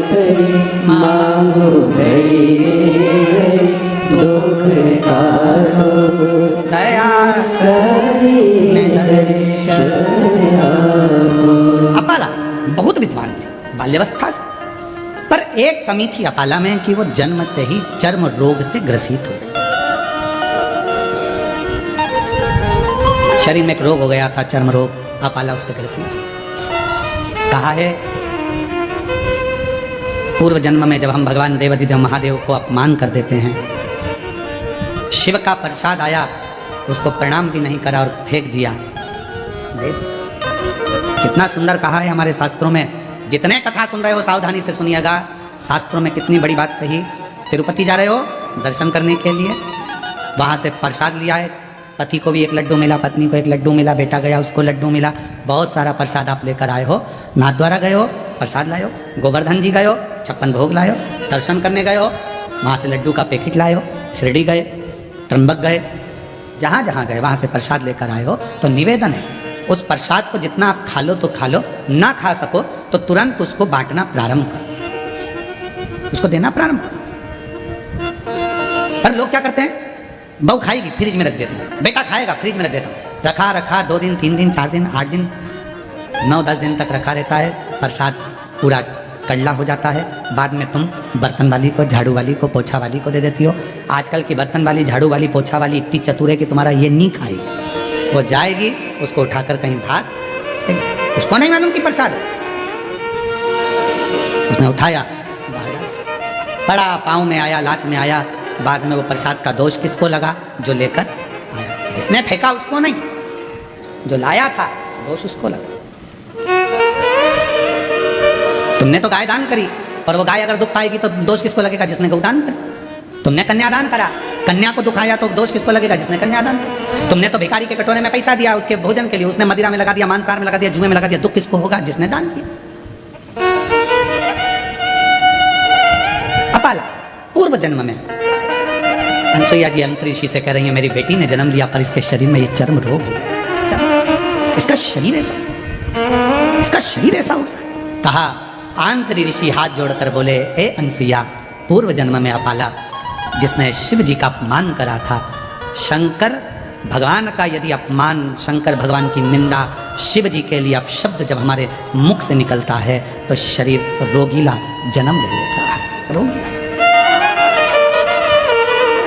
करी मांगो घड़ी रे दुख काटो, दया करीने दर्शन आपो। अपाला बहुत विद्वान थी बाल्यावस्था से, पर एक कमी थी अपाला में कि वो जन्म से ही चर्म रोग से ग्रसित हो गई। शरीर में एक रोग हो गया था, चर्म रोग, अपाला उससे ग्रसित थी। कहा है पूर्व जन्म में जब हम भगवान देवाधिदेव महादेव को अपमान कर देते हैं, शिव का प्रसाद आया, उसको प्रणाम भी नहीं करा और फेंक दिया। कितना सुंदर कहा है हमारे शास्त्रों में। जितने कथा सुन रहे हो सावधानी से सुनिएगा, शास्त्रों में कितनी बड़ी बात कही। तिरुपति जा रहे हो दर्शन करने के लिए, वहां से प्रसाद लिया है, पति को भी एक लड्डू मिला, पत्नी को एक लड्डू मिला, बेटा गया उसको लड्डू मिला, बहुत सारा प्रसाद आप लेकर आए हो, नाथ द्वारा गए हो, प्रसाद लाए हो, गोवर्धन जी गए हो, 56 भोग लाए हो, दर्शन करने गए हो, वहाँ से लड्डू का पैकेट लाए हो, शिरडी गए, त्र्यंबक गए, जहाँ जहाँ गए वहाँ से प्रसाद लेकर आए हो, तो निवेदन है उस प्रसाद को जितना आप खा लो तो खा लो, ना खा सको तो तुरंत उसको बांटना प्रारंभ करो, उसको देना प्रारंभ करो। पर लोग क्या करते हैं, बहू खाएगी फ्रिज में रख देते हैं, बेटा खाएगा फ्रिज में रख देता हूँ, रखा रखा 2 दिन 3 दिन 4 दिन 8 दिन 9-10 दिन तक रखा रहता है, प्रसाद पूरा कड़ला हो जाता है, बाद में तुम बर्तन वाली को, झाड़ू वाली को, पोछा वाली को दे देती हो। आजकल की बर्तन वाली, झाड़ू वाली, पोछा वाली इतनी चतुर है कि तुम्हारा ये नहीं खाएगी, वो जाएगी उसको उठाकर कहीं बाहर, उसको नहीं मालूम कि प्रसाद है, उसने उठाया बड़ा पाँव में आया, लात में आया, बाद में वो प्रसाद का दोष किसको लगा, जो लेकर आया, जिसने फेंका उसको नहीं, जो लाया था दोष उसको लगा। तुमने तो गाय दान करी, और वो गाय अगर दुख पाएगी तो दोष किसको लगेगा, जिसने गौदान करी। तुमने कन्यादान करा, कन्या को दुख आया तो दोष किसको लगेगा, जिसने कन्यादान करा। तुमने तो भिखारी के कटोरे में पैसा दिया उसके भोजन के लिए, उसने मदिरा में लगा दिया, मांसाहार में लगा दिया, जुए में लगा दिया, दुख किसको होगा, जिसने दान किया। अपाला पूर्व जन्म में अनसुईया जी अंतरी ऋषि से कह रही है, मेरी बेटी ने जन्म लिया पर इसके शरीर में ये चर्म रोग हो गया, इसका शरीर ऐसा, इसका शरीर ऐसा हो गया। कहा आंतरी ऋषि हाथ जोड़कर बोले, ए अनसुईया, पूर्व जन्म में अपाला जिसने शिव जी का अपमान करा था, शंकर भगवान का यदि अपमान, शंकर भगवान की निंदा, शिव जी के लिए अपशब्द जब हमारे मुख से निकलता है तो शरीर रोगीला जन्म ले लेता है, रोगीला जन्म।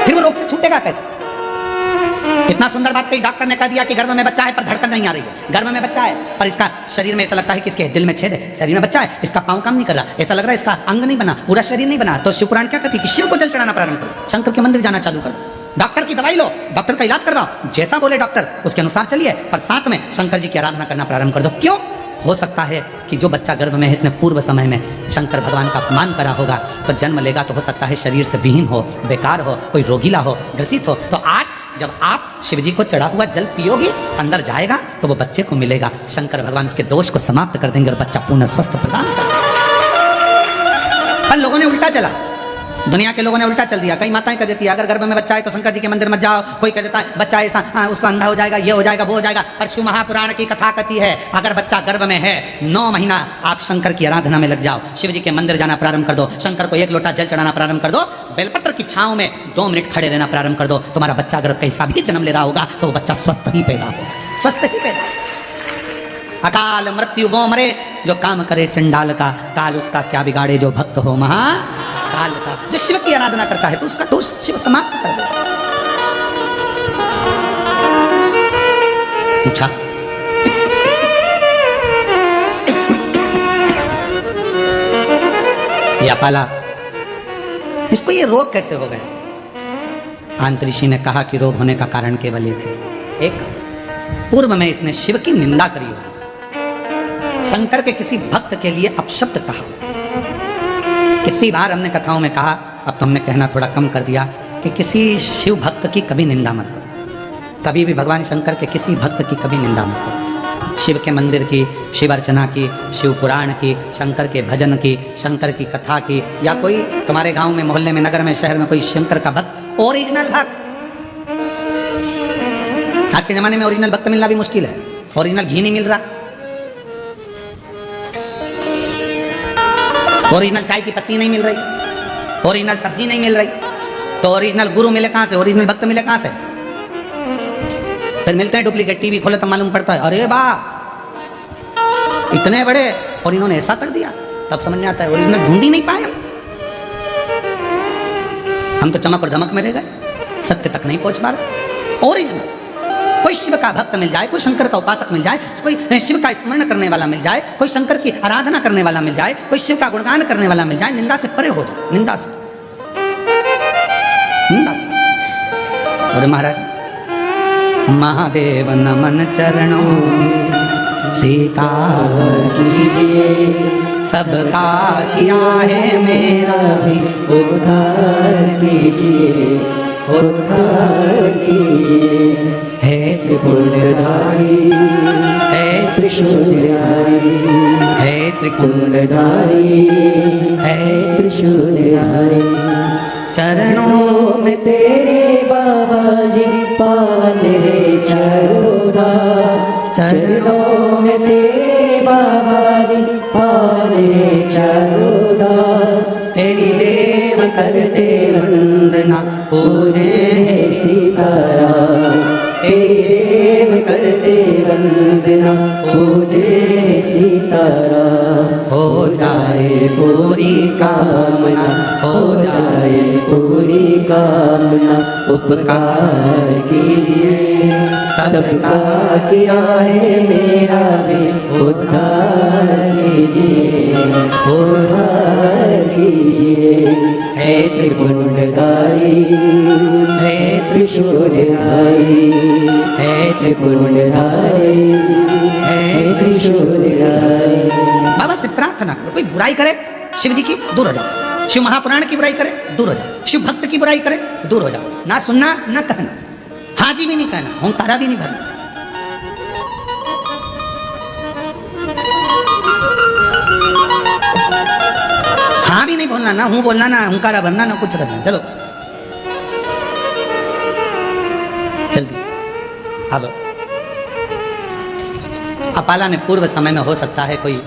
फिर वो रोग से छूटेगा कैसे? इतना सुंदर बात कही, डॉक्टर ने कह दिया कि गर्भ में बच्चा है पर धड़कन नहीं आ रही है, गर्भ में बच्चा है पर इसका शरीर में ऐसा लगता है कि इसके दिल में छेद है, शरीर में बच्चा है, इसका पाँव काम नहीं कर रहा, ऐसा लग रहा है इसका अंग नहीं बना, पूरा शरीर नहीं बना। तो शिवपुराण क्या कहती है कि शिव को जल चढ़ाना प्रारंभ करो, शंकर के मंदिर जाना चालू करो, डॉक्टर की दवाई लो, डॉक्टर का इलाज करवाओ, जैसा बोले डॉक्टर उसके अनुसार चलिए, पर साथ में शंकर जी की आराधना करना प्रारंभ कर दो। क्यों? हो सकता है कि जो बच्चा गर्भ में है इसने पूर्व समय में शंकर भगवान का अपमान करा होगा, तो जन्म लेगा तो हो सकता है शरीर से विहीन हो, बेकार हो, कोई रोगीला हो, ग्रसित हो। तो आज जब आप शिव जी को चढ़ा हुआ जल पियोगी, अंदर जाएगा तो वो बच्चे को मिलेगा, शंकर भगवान उसके दोष को समाप्त कर देंगे और बच्चा पूर्ण स्वस्थ प्रदान कर देंगे। पर लोगों ने उल्टा चला, दुनिया के लोगों ने उल्टा चल दिया। कई माताएं कह देती है अगर गर्भ में बच्चा है तो शंकर जी के मंदिर मत जाओ, कोई कह देता है बच्चा ऐसा उसको अंधा हो जाएगा, ये हो जाएगा, वो हो जाएगा। पर शिव महापुराण की कथा कहती है अगर बच्चा गर्भ में है 9 महीना आप शंकर की आराधना में लग जाओ, शिव जी के मंदिर जाना प्रारंभ कर दो, शंकर को 1 लोटा जल चढ़ाना प्रारंभ कर दो, बेलपत्र की छांव में 2 मिनट खड़े रहना प्रारंभ कर दो, तुम्हारा बच्चा अगर कैसा भी जन्म ले रहा होगा तो वो बच्चा स्वस्थ ही पैदा होगा, स्वस्थ ही पैदा। अकाल मृत्यु वो मरे जो काम करे चंडाल का, काल उसका क्या बिगाड़े जो भक्त हो महाकाल का। जो शिव की आराधना करता है तो उसका दोष शिव समाप्त कर देता है। पूछा या पाला इसको ये रोग कैसे हो गए? आंतरी ऋषि ने कहा कि रोग होने का कारण केवल एक है, एक पूर्व में इसने शिव की निंदा करी होगी, शंकर के किसी भक्त के लिए अपशब्द कहा। कितनी बार हमने कथाओं में कहा, अब तो हमने कहना थोड़ा कम कर दिया कि किसी शिव भक्त की कभी निंदा मत करो, कभी भी भगवान शंकर के किसी भक्त की कभी निंदा मत करो। शिव के मंदिर की, शिव अर्चना की, शिव पुराण की, शंकर के भजन की, शंकर की कथा की, या कोई तुम्हारे गांव में, मोहल्ले में, नगर में, शहर में कोई शंकर का भक्त, ओरिजिनल भक्त। आज के जमाने में ओरिजिनल भक्त मिलना भी मुश्किल है, ओरिजिनल घी नहीं मिल रहा, ओरिजिनल चाय की पत्ती नहीं मिल रही, ओरिजिनल सब्जी नहीं मिल रही, तो ओरिजिनल गुरु मिले कहां से, ओरिजिनल भक्त मिले कहां से? फिर मिलते हैं डुप्लीकेट। टीवी खोले तो मालूम पड़ता है अरे बा इतने बड़े और इन्होंने ऐसा कर दिया, तब समझ में आता है ओरिजिनल ढूंढ ही नहीं पाए हम तो चमक और धमक में रह गए, सत्य तक नहीं पहुंच पा रहे। ओरिजिनल कोई शिव का भक्त मिल जाए, कोई शंकर का उपासक मिल जाए, कोई शिव का स्मरण करने वाला मिल जाए, कोई शंकर की आराधना करने वाला मिल जाए, कोई शिव का गुणगान करने वाला मिल जाए, निंदा से परे हो जाए, निंदा से, निंदा से। और महाराज महादेव नमन चरणों स्वीकार कीजिए, सबका किया है मेरा भी उद्धार कीजिए, उद्धार कीजिए। हे त्रिपुंडधारी, हे त्रिशूलधारी, हे त्रिपुंडधारी, हे त्रिशूलधारी। चरणों में तेरे बाबा जी पाले चरोदा, चरणों में तेरे बाबा जी पाले चरोदा। तेरी देव करते वंदना पूजे सीताराम, तेरी देव करते वंदना पूजे सीताराम। हो जाए पूरी कामना, हो जाए पूरी कामना। उपकार कीजिए सबका किया है मेरा भी उद्धार कीजिए, उद्धार कीजिए। हे त्रिपुंडधारी, हे त्रिशूलधारी, हे त्रिपुंडधारी, हे त्रिशूलधारी। बाबा से प्रार्थना करो, कोई बुराई करे शिव जी की दूर हो जाओ, शिव महापुराण की बुराई करे दूर हो जाओ, शिव भक्त की बुराई करे दूर हो जाओ। ना सुनना ना कहना, हाँ जी भी नहीं कहना, ओंकारा भी नहीं भरना। हाँ भी नहीं बोलना, ना हूं बोलना, ना ओंकारा भरना, ना कुछ करना। चलो जल्दी। अब अपाला ने पूर्व समय में हो सकता है कोई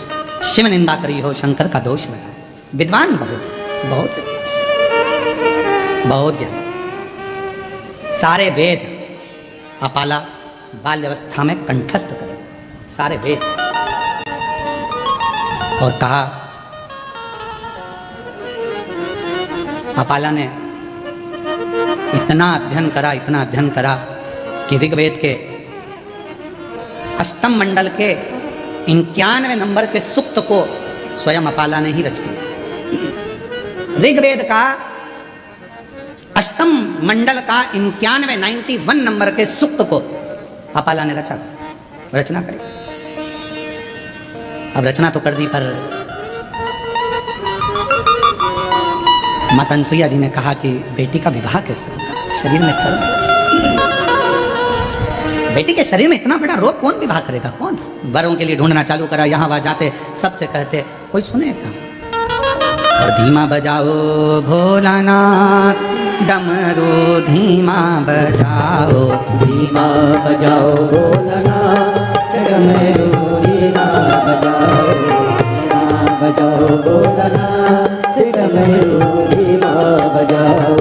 शिव निंदा करी हो, शंकर का दोष लगा। विद्वान बहुत बहुत बहुत ज्ञान, सारे वेद अपाला बाल्यावस्था में कंठस्थ करे, सारे वेद। और कहा अपाला ने इतना अध्ययन करा, इतना अध्ययन करा कि ऋग्वेद के अष्टम मंडल के 91 नंबर के सूक्त को स्वयं अपाला ने ही रच दिया। ऋग्वेद का अष्टम मंडल का 91 नंबर के सूक्त को अपाला ने रचा, रचना करी। अब रचना तो कर दी, पर माता अनसुईया जी ने कहा कि बेटी का विवाह कैसे होगा, शरीर में चर्म, बेटी के शरीर में इतना बड़ा रोग कौन विवाह करेगा, कौन? वरों के लिए ढूंढना चालू करा, यहाँ वहां जाते, सबसे कहते कोई सुने कहाँ। और धीमा बजाओ भोलानाथ डमरू, धीमा बजाओ, धीमा बजाओ भोलानाथ डमरू, धीमा बजाओ, धीमा बजाओ भोलानाथ डमरू, धीमा बजाओ,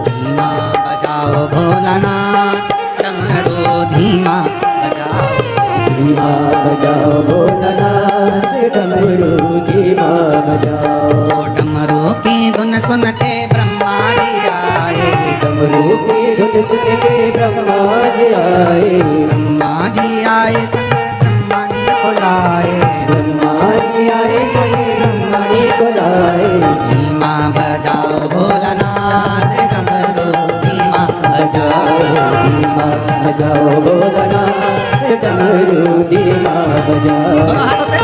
धीमा बजाओ भोलानाथ डमरू, धीमा बजाओ, धीमा बजाओ भोलानाथ डमरू, धीमा बजाओ। डमरू की धुन सुन के ब्रह्मा जी आए, डमरू की धुन सुन के ब्रह्मा जी आए, ब्रह्मा जी आए संग ब्रह्मणी को लाए, ब्रह्मा जी आए संग ब्रह्मणी को लाए। धीमा बजाओ भोलानाथ डमरू, धीमा बजाओ, धीमा बजाओ भोलानाथ डमरू, धीमा बजाओ। दोनों हाथों से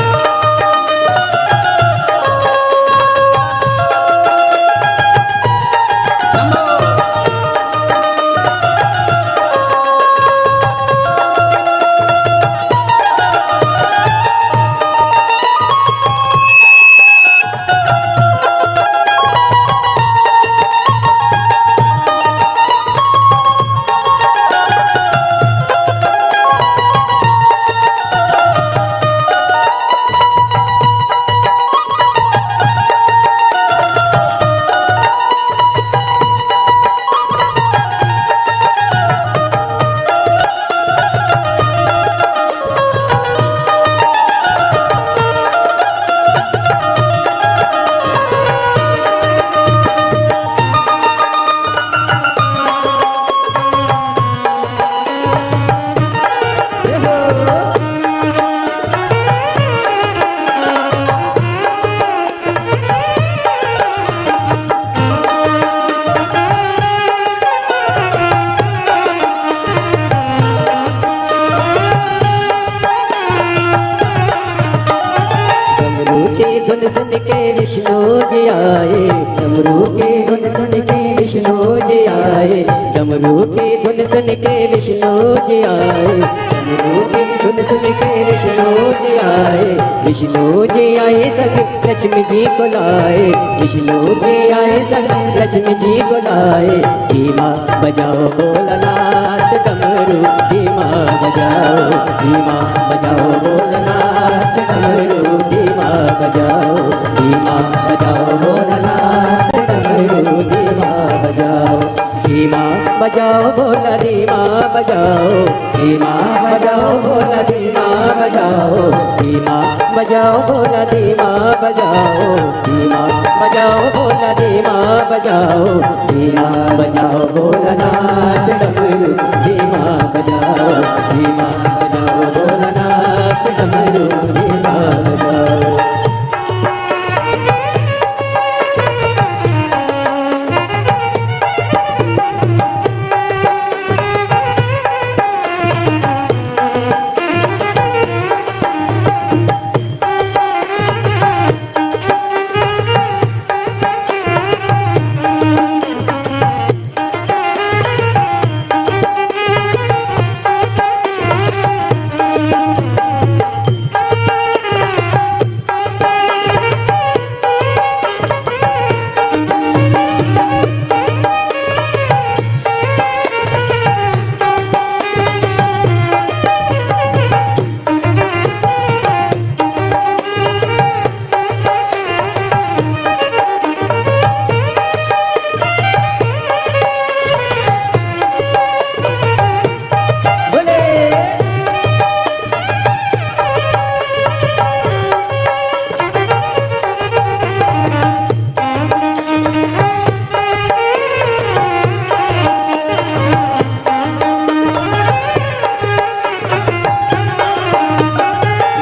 धुन सुन के विष्णु जी आए, डमरू की धुन सुन के विष्णु जी आए, डमरू डमरू की धुन सुन के विष्णु जी आए, डमरू की धुन सुन के विष्णु जी आए, विष्णु जी आए संग लक्ष्मी जी को लाए, विष्णु जी आए संग लक्ष्मी जी को लाए। धीमा बजाओ भोलानाथ डमरू, धीमा बजाओ, धीमा बजाओ भोलानाथ डमरू, धीमा बजाओ, धीमा बजाओ भोलानाथ डमरू, धीमा बजाओ, धीमा बजाओ भोला, धीमा बजाओ, धीमा बजाओ भोला, धीमा बजाओ, धीमा बजाओ भोला, धीमा बजाओ, धीमा बजाओ भोला, धीमा बजाओ, धीमा बजाओ भोलानाथ डमरू, धीमा बजाओ, धीमा बजाओ भोलानाथ डमरू, धीमा बजाओ।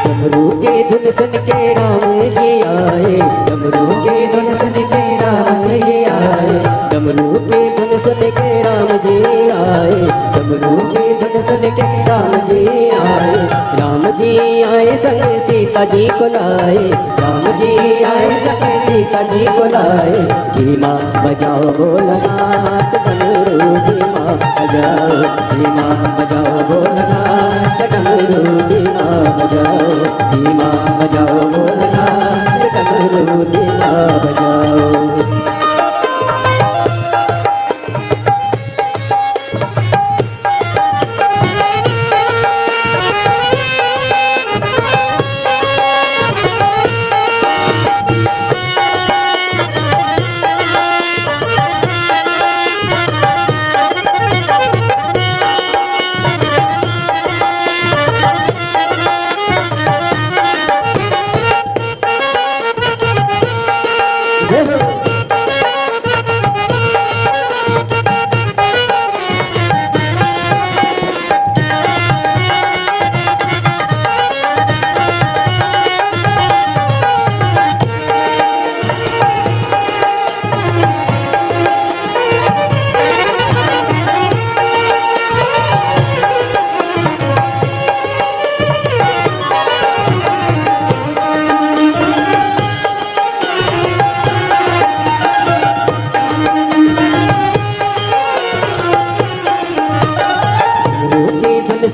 डमरू की धुन सुन के राम जी आए, डमरू की धुन सुन के राम जी आए, डमरू की धुन सुन के राम जी आए, डमरू की धुन सुन के राम जी आए, राम जी आए संग सीता जी को लाए, राम जी आए संग सीता जी को लाए। धीमा बजाओ भोलानाथ डमरू, धीमा बजाओ, धीमा बजाओ भोलानाथ डमरू, धीमा बजाओ, धीमा बजाओ भोलानाथ डमरू, धीमा बजाओ।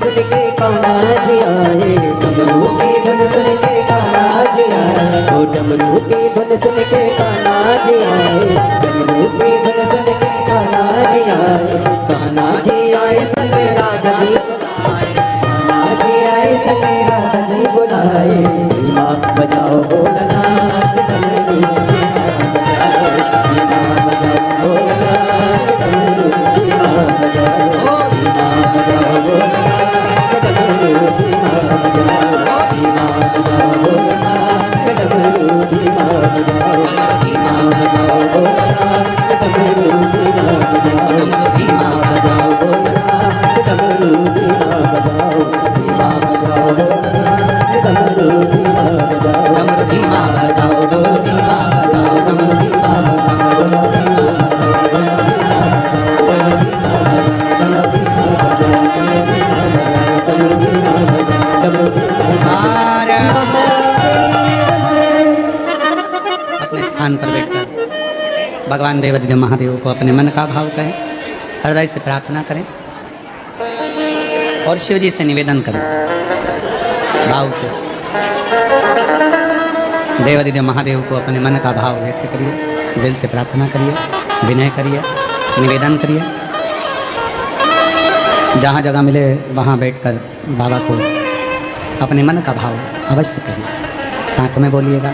सुन के कान्हा जी आए, डमरू की धुन सुन के कान्हा जी आए, ओ डमरू की धुन सुन के कान्हा जी आए, डमरू की धुन सुन के कान्हा जी आए, कान्हा जी आए संग राधा जी बुलाए, कान्हा जी आए संग राधा जी बुलाए। धीमा बजाओ भोलानाथ डमरू, धीमा बजाओ भोलानाथ डमरू, धीमा बजाओ, धीमा बजाओ भोलानाथ डमरू, धीमा बजाओ, धीमा बजाओ भोलानाथ डमरू, धीमा बजाओ, धीमा बजाओ भोलानाथ डमरू, धीमा बजाओ, धीमा बजाओ भोलानाथ डमरू, धीमा बजाओ, धीमा बजाओ भोलानाथ डमरू, धीमा बजाओ, डमरू धीमा बजाओ, डमरू धीमा बजाओ, डमरू धीमा बजाओ, डमरू धीमा अपने स्थान पर बैठकर भगवान देवाधिदेव महादेव को अपने मन का भाव कहें। हृदय से प्रार्थना करें और शिव जी से निवेदन करें भाव से। देवादिदेव महादेव को अपने मन का भाव व्यक्त करिए, दिल से प्रार्थना करिए, विनय करिए, निवेदन करिए। जहाँ जगह मिले वहाँ बैठकर बाबा को अपने मन का भाव अवश्य करिए, साथ में बोलिएगा।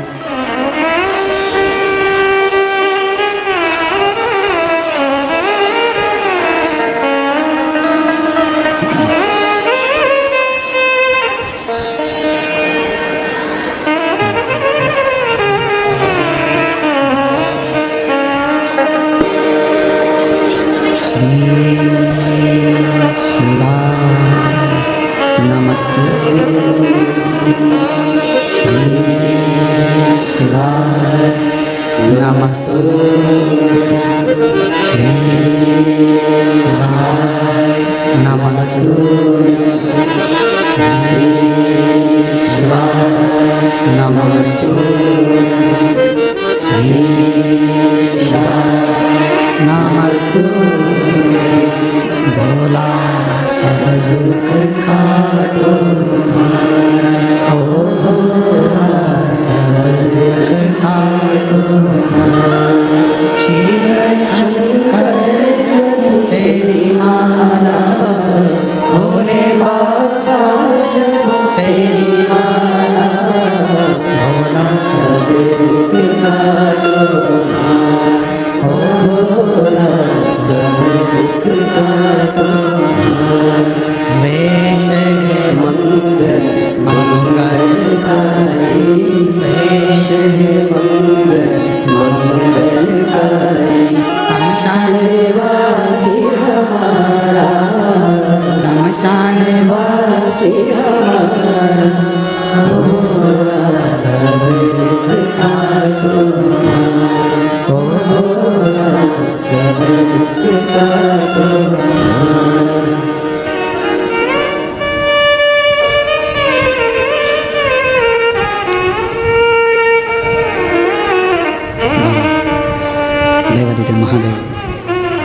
देवादिदेव महादेव,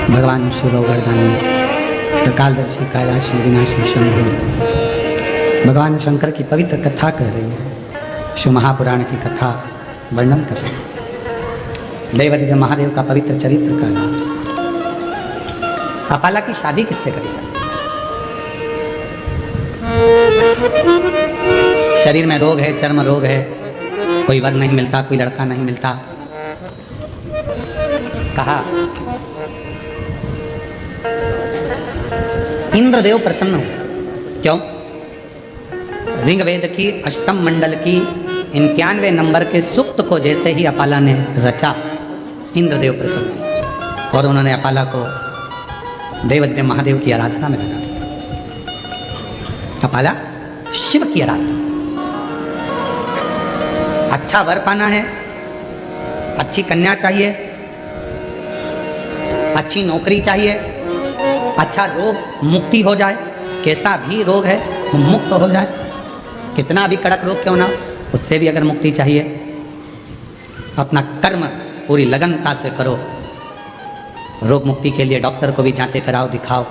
भगवान शिव गर्दानी, त्रिकालदर्शी, कैलाशी, विनाशी, शंभु, भगवान शंकर की पवित्र कथा कह रही है, शिव महापुराण की कथा वर्णन कर रही है। देवादिदेव महादेव का पवित्र चरित्र का नाम। अपाला की शादी किससे करी जाए? शरीर में रोग है, चर्म रोग है, कोई वर नहीं मिलता, कोई लड़का नहीं मिलता। कहा इंद्रदेव प्रसन्न हुए। क्यों? ऋग्वेद की अष्टम मंडल की 91वें नंबर के सूक्त को जैसे ही अपाला ने रचा, इंद्रदेव प्रसन्न हुए और उन्होंने अपाला को देवादिदेव महादेव की आराधना में लगा दिया। अपाला शिव की आराधना। अच्छा वर पाना है, अच्छी कन्या चाहिए, अच्छी नौकरी चाहिए, अच्छा रोग मुक्ति हो जाए, कैसा भी रोग है वो मुक्त हो जाए, कितना भी कड़क रोग क्यों ना, उससे भी अगर मुक्ति चाहिए, अपना कर्म पूरी लगनता से करो। रोग मुक्ति के लिए डॉक्टर को भी जांचे कराओ, दिखाओ,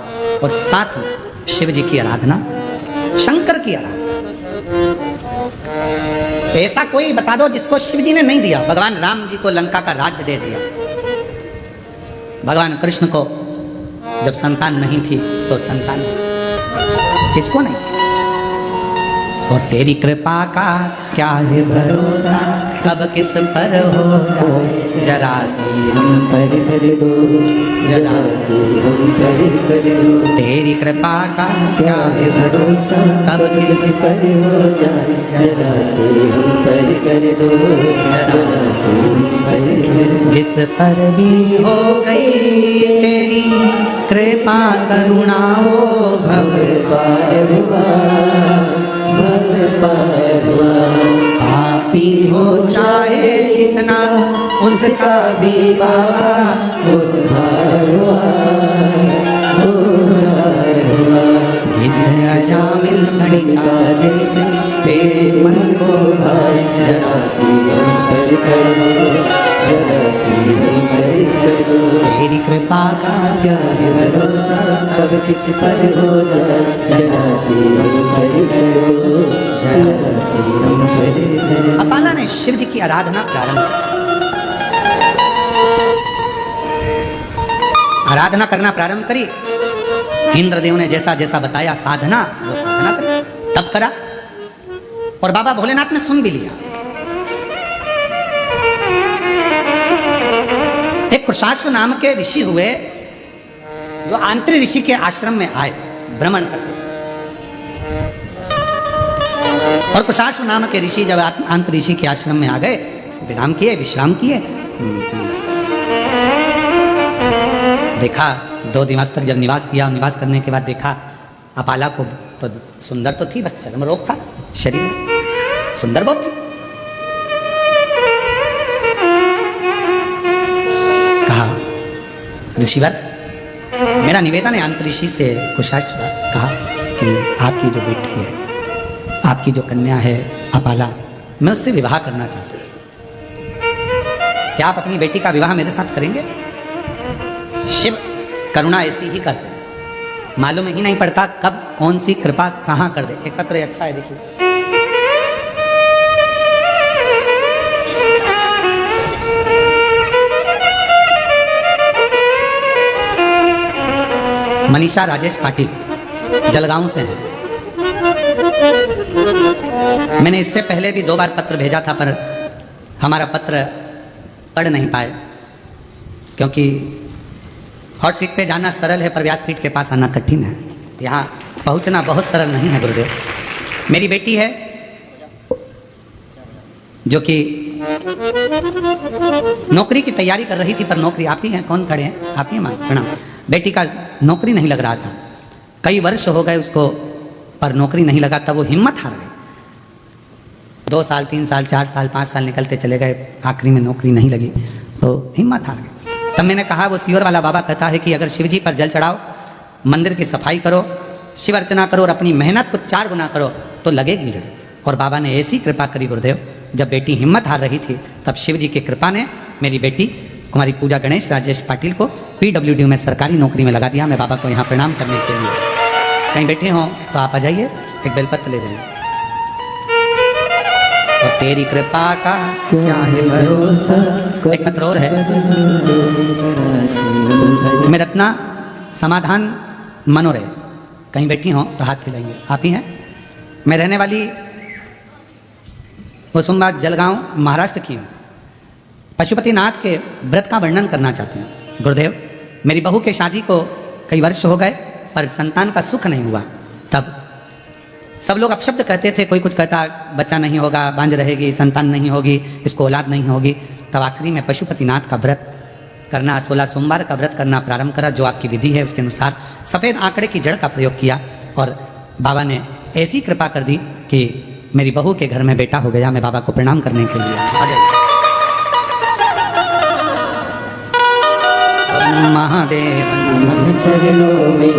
और साथ में शिव जी की आराधना, शंकर की आराधना। ऐसा कोई बता दो जिसको शिव जी ने नहीं दिया। भगवान राम जी को लंका का राज्य दे दिया, भगवान कृष्ण को जब संतान नहीं थी तो संतान किसको नहीं थी। और तेरी कृपा का क्या है भरोसा, कब किस पर हो जाए, जरा सी हम पर कर दो, जरा सी हम पर कर दो। तेरी कृपा का क्या है भरोसा, कब किस पर हो जाए, जरा सी हम पर कर दो, जरा सी हम पर कर दो। जिस पर भी हो गई तेरी कृपा करुणा, वो भव पार हुआ, भव पार हुआ। पापी हो चाहे जितना, उसका भी बाबा उद्धार हुआ, उद्धार हुआ। गिद्ध अजामिल कणिका जैसे तेरे मन को भाए, जरा सी हम पर कर दो, जरा सी हम पर कर दो। तेरी कृपा का क्या है भरोसा अब किस पर हो जाए, जरा सी हम पर कर दो, जरा सी हम पर कर दो। अपाला ने शिव जी की आराधना प्रारंभ की। आराधना करना प्रारंभ करी। इंद्रदेव ने जैसा जैसा बताया साधना, वो साधना करी, तब करा, और बाबा भोलेनाथ ने सुन भी लिया। एक कुशाश्व नाम के ऋषि हुए जो आंतरी ऋषि के आश्रम में आए भ्रमण करते। और कुशाश्व नाम के ऋषि जब आंतरी ऋषि के आश्रम में आ गए, विराम किए, विश्राम किए, देखा 2 दिवस तक जब निवास किया, निवास करने के बाद देखा अपाला को, तो सुंदर तो थी, बस चर्म रोग था शरीर में, सुंदर बहुत थी। कहा ऋषिवर, मेरा निवेदन है, अंतरिषि से कुशाश्व कहा कि आपकी जो बेटी है, आपकी जो कन्या है अपाला, मैं उससे विवाह करना चाहता हूं। क्या आप अपनी बेटी का विवाह मेरे साथ करेंगे? शिव करुणा ऐसी ही करते हैं, मालूम ही नहीं पड़ता कब कौन सी कृपा कहां कर दे। एक पत्र अच्छा है, देखिए, मनीषा राजेश पाटिल जलगांव से हैं। मैंने इससे पहले भी 2 बार पत्र भेजा था, पर हमारा पत्र पढ़ नहीं पाए, क्योंकि हॉट सीट पे जाना सरल है, पर व्यासपीठ के पास आना कठिन है। यहाँ पहुँचना बहुत सरल नहीं है गुरुदेव। मेरी बेटी है जो कि नौकरी की तैयारी कर रही थी, पर नौकरी, आप ही हैं, कौन खड़े हैं, आप ही हैं, प्रणाम। बेटी का नौकरी नहीं लग रहा था, कई वर्ष हो गए उसको, पर नौकरी नहीं लगा, तब वो हिम्मत हार गई। 2 साल 3 साल 4 साल 5 साल निकलते चले गए, आखिरी में नौकरी नहीं लगी तो हिम्मत हार गई। तब मैंने कहा, वो सियोर वाला बाबा कहता है कि अगर शिव जी पर जल चढ़ाओ, मंदिर की सफाई करो, शिव अर्चना करो और अपनी मेहनत को 4 गुना करो तो लगेगी जरूर। और बाबा ने ऐसी कृपा करी गुरुदेव, जब बेटी हिम्मत हार रही थी, तब शिव जी की कृपा ने मेरी बेटी कुमारी पूजा गणेश राजेश पाटिल को PWD में सरकारी नौकरी में लगा दिया। मैं बाबा को यहाँ प्रणाम करने के लिए, कहीं बैठे हों तो आप आ जाइए, एक बेलपत्र ले जाइए। और तेरी कृपा का क्या है भरोसा। एक पत्र और है, मैं रत्ना समाधान मनोरे, कहीं बैठी हों तो हाथ हिलाइए, आप ही हैं। मैं रहने वाली होशंगाबाद जलगांव महाराष्ट्र की हूँ। पशुपतिनाथ के व्रत का वर्णन करना चाहती हूँ गुरुदेव। मेरी बहू के शादी को कई वर्ष हो गए, पर संतान का सुख नहीं हुआ। तब सब लोग अपशब्द कहते थे, कोई कुछ कहता बच्चा नहीं होगा, बांझ रहेगी, संतान नहीं होगी, इसको औलाद नहीं होगी। तब आखिरी में पशुपतिनाथ का व्रत करना, 16 सोमवार का व्रत करना प्रारंभ करा, जो आपकी विधि है उसके अनुसार सफ़ेद आंकड़े की जड़ का प्रयोग किया, और बाबा ने ऐसी कृपा कर दी कि मेरी बहू के घर में बेटा हो गया। मैं बाबा को प्रणाम करने के लिए आ जाइए। महादेव नमन चरणों में,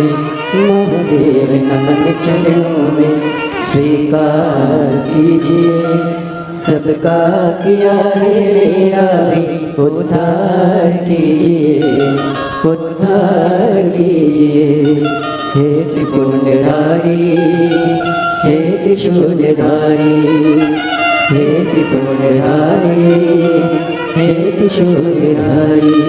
महादेव नमन चरणों में, स्वीकार कीजिए सबका किया है मेरा भी, उद्धार कीजिए, उद्धार कीजिए। हे त्रिपुंडधारी, हे त्रिशूलधारी, हे त्रिपुंडधारी, हे त्रिशूलधारी।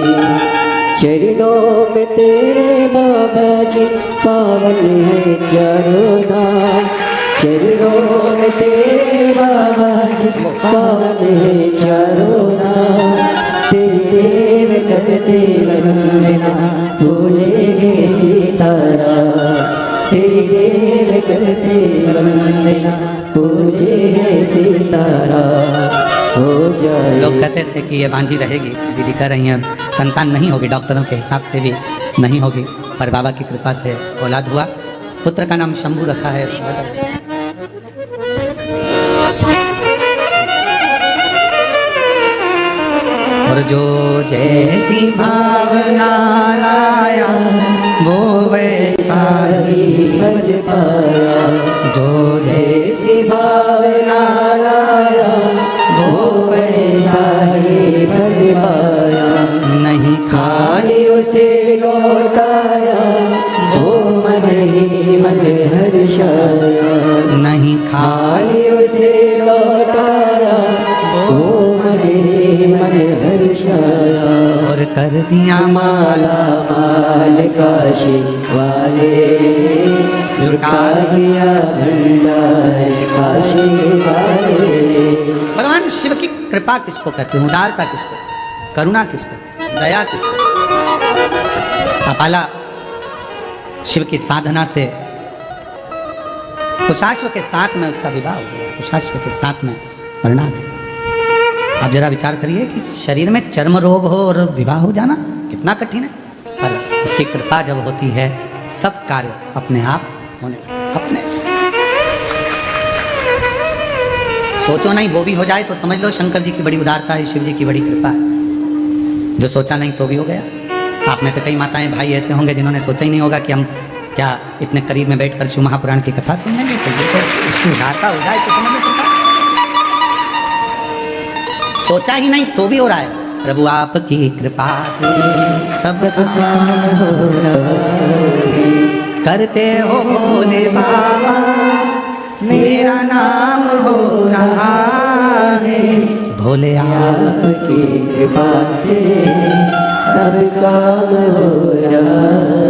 चरणों में तेरे बाबा जी पावन है चारों धाम, चरणों में तेरे बाबा जी पावन है चारों धाम। तेरे देव करते वंदना, पूजेंगे सीताराम, तेरे देव करते वंदना, पूजेंगे सीताराम। हो जाए। लोग कहते थे कि ये बांझी रहेगी, दीदी कह रही हैं संतान नहीं होगी, डॉक्टरों के हिसाब से भी नहीं होगी, पर बाबा की कृपा से औलाद हुआ। पुत्र का नाम शंभू रखा है। और जो जैसी भावना लाया वो वैसा ही फल पाया, जो जैसी भावना लाया वो वैसा ही फल पाया। नहीं उसे लौटाया, वो मन ही मन हर्षाया। नहीं खाली उसे लौटाया, वो मन ही मन हर्षाया। और कर दिया माला माल काशी वाले, लुटा दिया भंडार काशी वाले। भगवान शिव की कृपा किसको कहते हैं, उदारता किसको, करुणा किसको, दया किसको। अपाला शिव की साधना से कुशाश्व के साथ में उसका विवाह हो गया, कुशाश्व के साथ में परिणाम है। आप जरा विचार करिए कि शरीर में चर्म रोग हो और विवाह हो जाना कितना कठिन है, पर उसकी कृपा जब होती है सब कार्य अपने आप होने अपने। सोचो नहीं वो भी हो जाए तो समझ लो शंकर जी की बड़ी उदारता है, शिव जी की बड़ी कृपा है। जो सोचा नहीं तो भी हो गया। आप में से कई माताएं भाई ऐसे होंगे जिन्होंने सोचा ही नहीं होगा कि हम क्या इतने करीब में बैठकर शिव महापुराण की कथा सुन लेंगे, तो ये तो उसकी उदारता हो जाए तो समझ लो कृपा। सोचा ही नहीं तो भी हो रहा है। प्रभु आपकी कृपा से सब काम हो रहा है, करते हो भोले बाबा मेरा नाम हो रहा है। भोले आपकी कृपा से सब काम हो रहा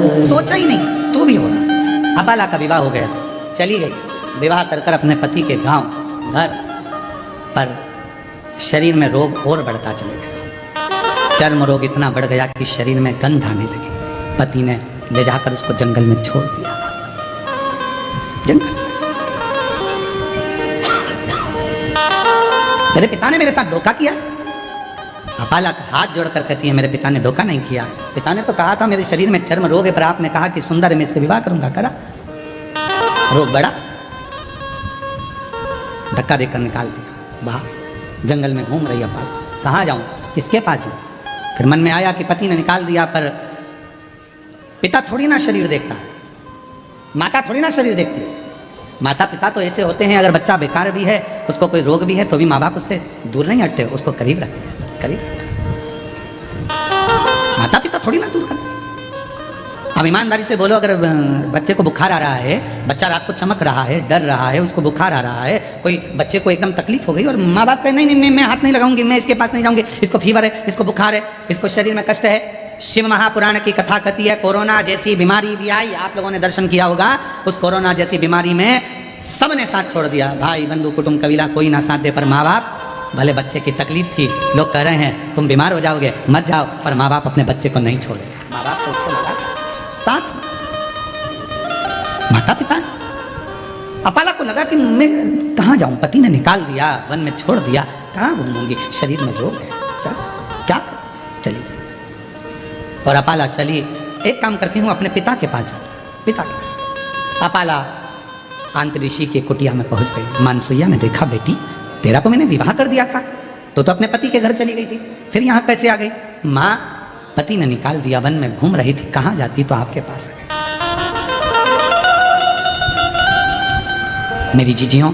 है। सोचा ही नहीं तो भी हो रहा। अपाला का विवाह हो गया, चली गई विवाह कर कर अपने पति के गांव घर पर। शरीर में रोग और बढ़ता चले गया। चर्म रोग इतना बढ़ गया कि शरीर में गंध आने लगी। पति ने ले जाकर उसको जंगल में छोड़ दिया। जंगल तेरे पिता ने मेरे साथ धोखा किया। अपाला हाथ जोड़कर कहती है मेरे पिता ने धोखा नहीं किया। पिता ने तो कहा था मेरे शरीर में चर्म रोग है, पर आपने कहा कि सुंदर है मैं इससे विवाह करूंगा, करा। रोग बढ़ा, धक्का देकर निकाल दिया बाहर। जंगल में घूम रही अपाला, कहाँ जाऊं, किसके पास जाऊं। फिर मन में आया कि पति ने निकाल दिया, पर पिता थोड़ी ना शरीर देखता है, माता थोड़ी ना शरीर देखती है। माता पिता तो ऐसे होते हैं, अगर बच्चा बेकार भी है, उसको कोई रोग भी है, तो भी माँ बाप उससे दूर नहीं हटते, उसको करीब रखते हैं, करीब रखते हैं। माता पिता थोड़ी ना दूर करते। अब ईमानदारी से बोलो, अगर बच्चे को बुखार आ रहा है, बच्चा रात को चमक रहा है, डर रहा है, उसको बुखार आ रहा है, कोई बच्चे को एकदम तकलीफ हो गई और माँ बाप कहे नहीं नहीं मैं हाथ नहीं लगाऊंगी, मैं इसके पास नहीं जाऊंगी, इसको फीवर है, इसको बुखार है, इसको शरीर में कष्ट है। शिव महापुराण की कथा कहती है कोरोना जैसी बीमारी भी आई, आप लोगों ने दर्शन किया होगा। उस कोरोना जैसी बीमारी में सबने साथ छोड़ दिया, भाई बंधु कुटुंब कबीला कोई ना साथ दे, पर माँ बाप, भले बच्चे की तकलीफ थी, लोग कह रहे हैं तुम बीमार हो जाओगे मत जाओ, पर माँ बाप अपने बच्चे को नहीं छोड़े। माँ बाप को उसको लगा साथ, माता पिता। अपाला को लगा कि मैं कहाँ जाऊं, पति ने निकाल दिया, वन में छोड़ दिया, कहाँ घूमूंगी, शरीर में रोग है, चल क्या चली। और अपाला चली, एक काम करती हूँ अपने पिता के पास जाती, पिता के पास। अपाला आंत ऋषि की कुटिया में पहुंच गई। मानसुइया ने देखा बेटी तेरा तो मैंने विवाह कर दिया था, तो अपने पति के घर चली गई थी, फिर यहाँ कैसे आ गई। माँ पति ने निकाल दिया, वन में घूम रही थी, कहाँ जाती तो आपके पास आ गई। मेरी जीजियों,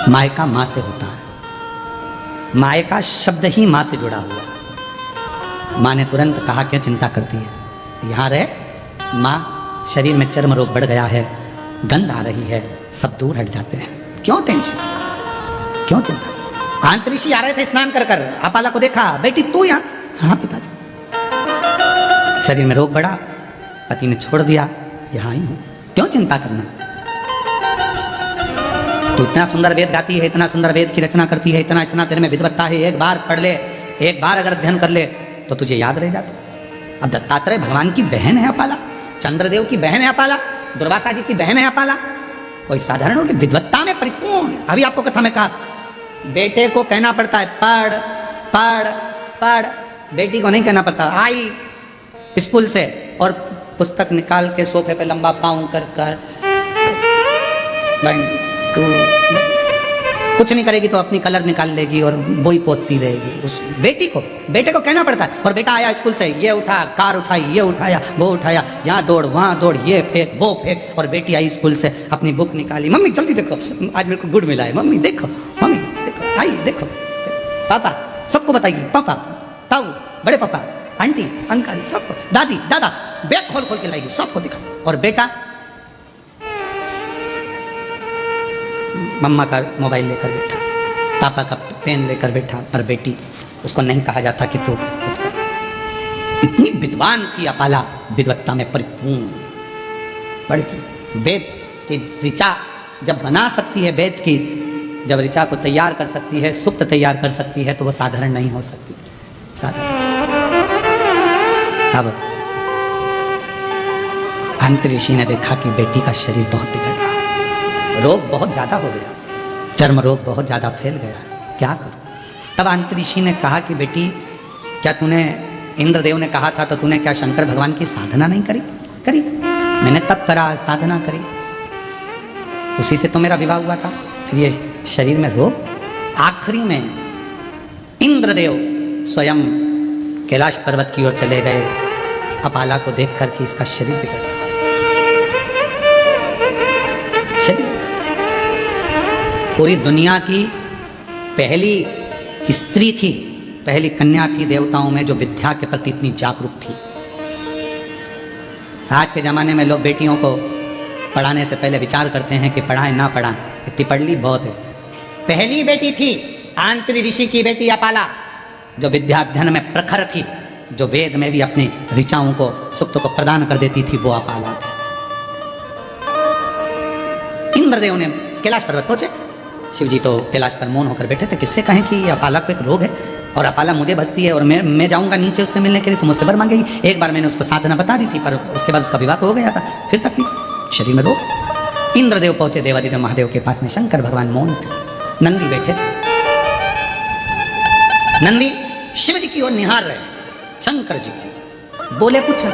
मायका माँ से होता है, मायका शब्द ही माँ से जुड़ा हुआ है। माँ ने तुरंत कहा क्यों चिंता करती है, यहाँ रहे माँ, शरीर में चर्म रोग बढ़ गया है, गंध आ रही है, सब दूर हट जाते हैं, क्यों टेंशन, क्यों चिंता। आंत ऋषि आ रहे थे स्नान कर कर, अपाला को देखा, बेटी तू यहाँ, हाँ पिताजी। शरीर में रोग बढ़ा, पति ने छोड़ दिया, यहाँ ही हूँ, क्यों चिंता करना। तू इतना सुंदर वेद गाती है, इतना सुंदर वेद की रचना करती है, इतना इतना तेरे में विद्वत्ता है, एक बार पढ़ ले, एक बार अगर अध्ययन कर ले तो तुझे याद रह जाता। अब दत्तात्रेय भगवान की बहन है अपाला, चंद्रदेव की बहन है अपाला, दुर्वासा जी की बहन है अपाला, कोई साधारण होगी, विद्वत्ता में परिपूर्ण। अभी आपको कथा में कहा बेटे को कहना पड़ता है पढ़ पढ़ पढ़, बेटी को नहीं कहना पड़ता। आई स्कूल से और पुस्तक निकाल के सोफे पे लंबा पाँव कर कर कुछ नहीं करेगी तो अपनी कलर निकाल लेगी और बोई पोतती रहेगी। उस बेटे को कहना पड़ता है। और बेटा आया स्कूल से, ये उठा, कार उठाई, ये उठाया, वो उठाया, यहाँ दौड़ वहाँ दौड़, ये फेंक वो फेंक। और बेटी आई स्कूल से, अपनी बुक निकाली, मम्मी जल्दी देखो आज मेरे को गुड मिला है, मम्मी देखो, मम्मी देखो, आई देखो, पापा सबको बताइए, पापा ताऊ बड़े पापा आंटी अंकल सबको, दादी दादा बैग खोल खोल के लाएगी, सबको दिखाई। और बेटा मम्मा का मोबाइल लेकर बैठा, पापा का पेन लेकर बैठा, पर बेटी उसको नहीं कहा जाता कि तू कुछ कर। इतनी विद्वान थी अपाला, विद्वत्ता में परिपूर्ण, बड़ी वेद की ऋचा जब बना सकती है, वेद की जब ऋचा को तैयार कर सकती है, सुप्त तैयार कर सकती है, तो वो साधारण नहीं हो सकती, साधारण। अब अंत ऋषि ने देखा कि बेटी का शरीर बहुत बिगड़ रहा, रोग बहुत ज्यादा हो गया, चर्म रोग बहुत ज्यादा फैल गया, क्या करूं? तब अंत ऋषि ने कहा कि बेटी, क्या तूने, इंद्रदेव ने कहा था तो तूने क्या शंकर भगवान की साधना नहीं करी? करी, मैंने तब करा, साधना करी, उसी से तो मेरा विवाह हुआ था। फिर ये शरीर में रोग। आखिरी में इंद्रदेव स्वयं कैलाश पर्वत की ओर चले गए, अपाला को देख कर कि इसका शरीर बिगड़ रहा, शरीर। पूरी दुनिया की पहली स्त्री थी, पहली कन्या थी देवताओं में जो विद्या के प्रति इतनी जागरूक थी। आज के जमाने में लोग बेटियों को पढ़ाने से पहले विचार करते हैं कि पढ़ाएं ना पढ़ाएं, इतनी पढ़ ली बहुत है। पहली बेटी थी आंत्री ऋषि की बेटी अपाला, जो विद्या अध्ययन में प्रखर थी, जो वेद में भी अपनी ऋचाओं को, सुक्त को प्रदान कर देती थी, वो अपाला थी। इंद्रदेव ने कैलाश पर्वत पहुंचे, शिव जी तो कैलाश पर मौन होकर बैठे थे। किससे कहें कि अपाला को एक रोग है और अपाला मुझे बचती है और मैं जाऊंगा नीचे उससे मिलने के लिए, तो मुझसे वर मांगेगी। एक बार मैंने उसको साधना बता दी थी, पर उसके बाद उसका विवाह हो गया था, फिर तकलीफ, शरीर में रोग। इंद्रदेव पहुंचे देवादिदेव महादेव के पास में, शंकर भगवान मौन थे, नंदी बैठे थे। नंदी शिव जी की ओर निहार रहे, शंकर जी की, बोले कुछ।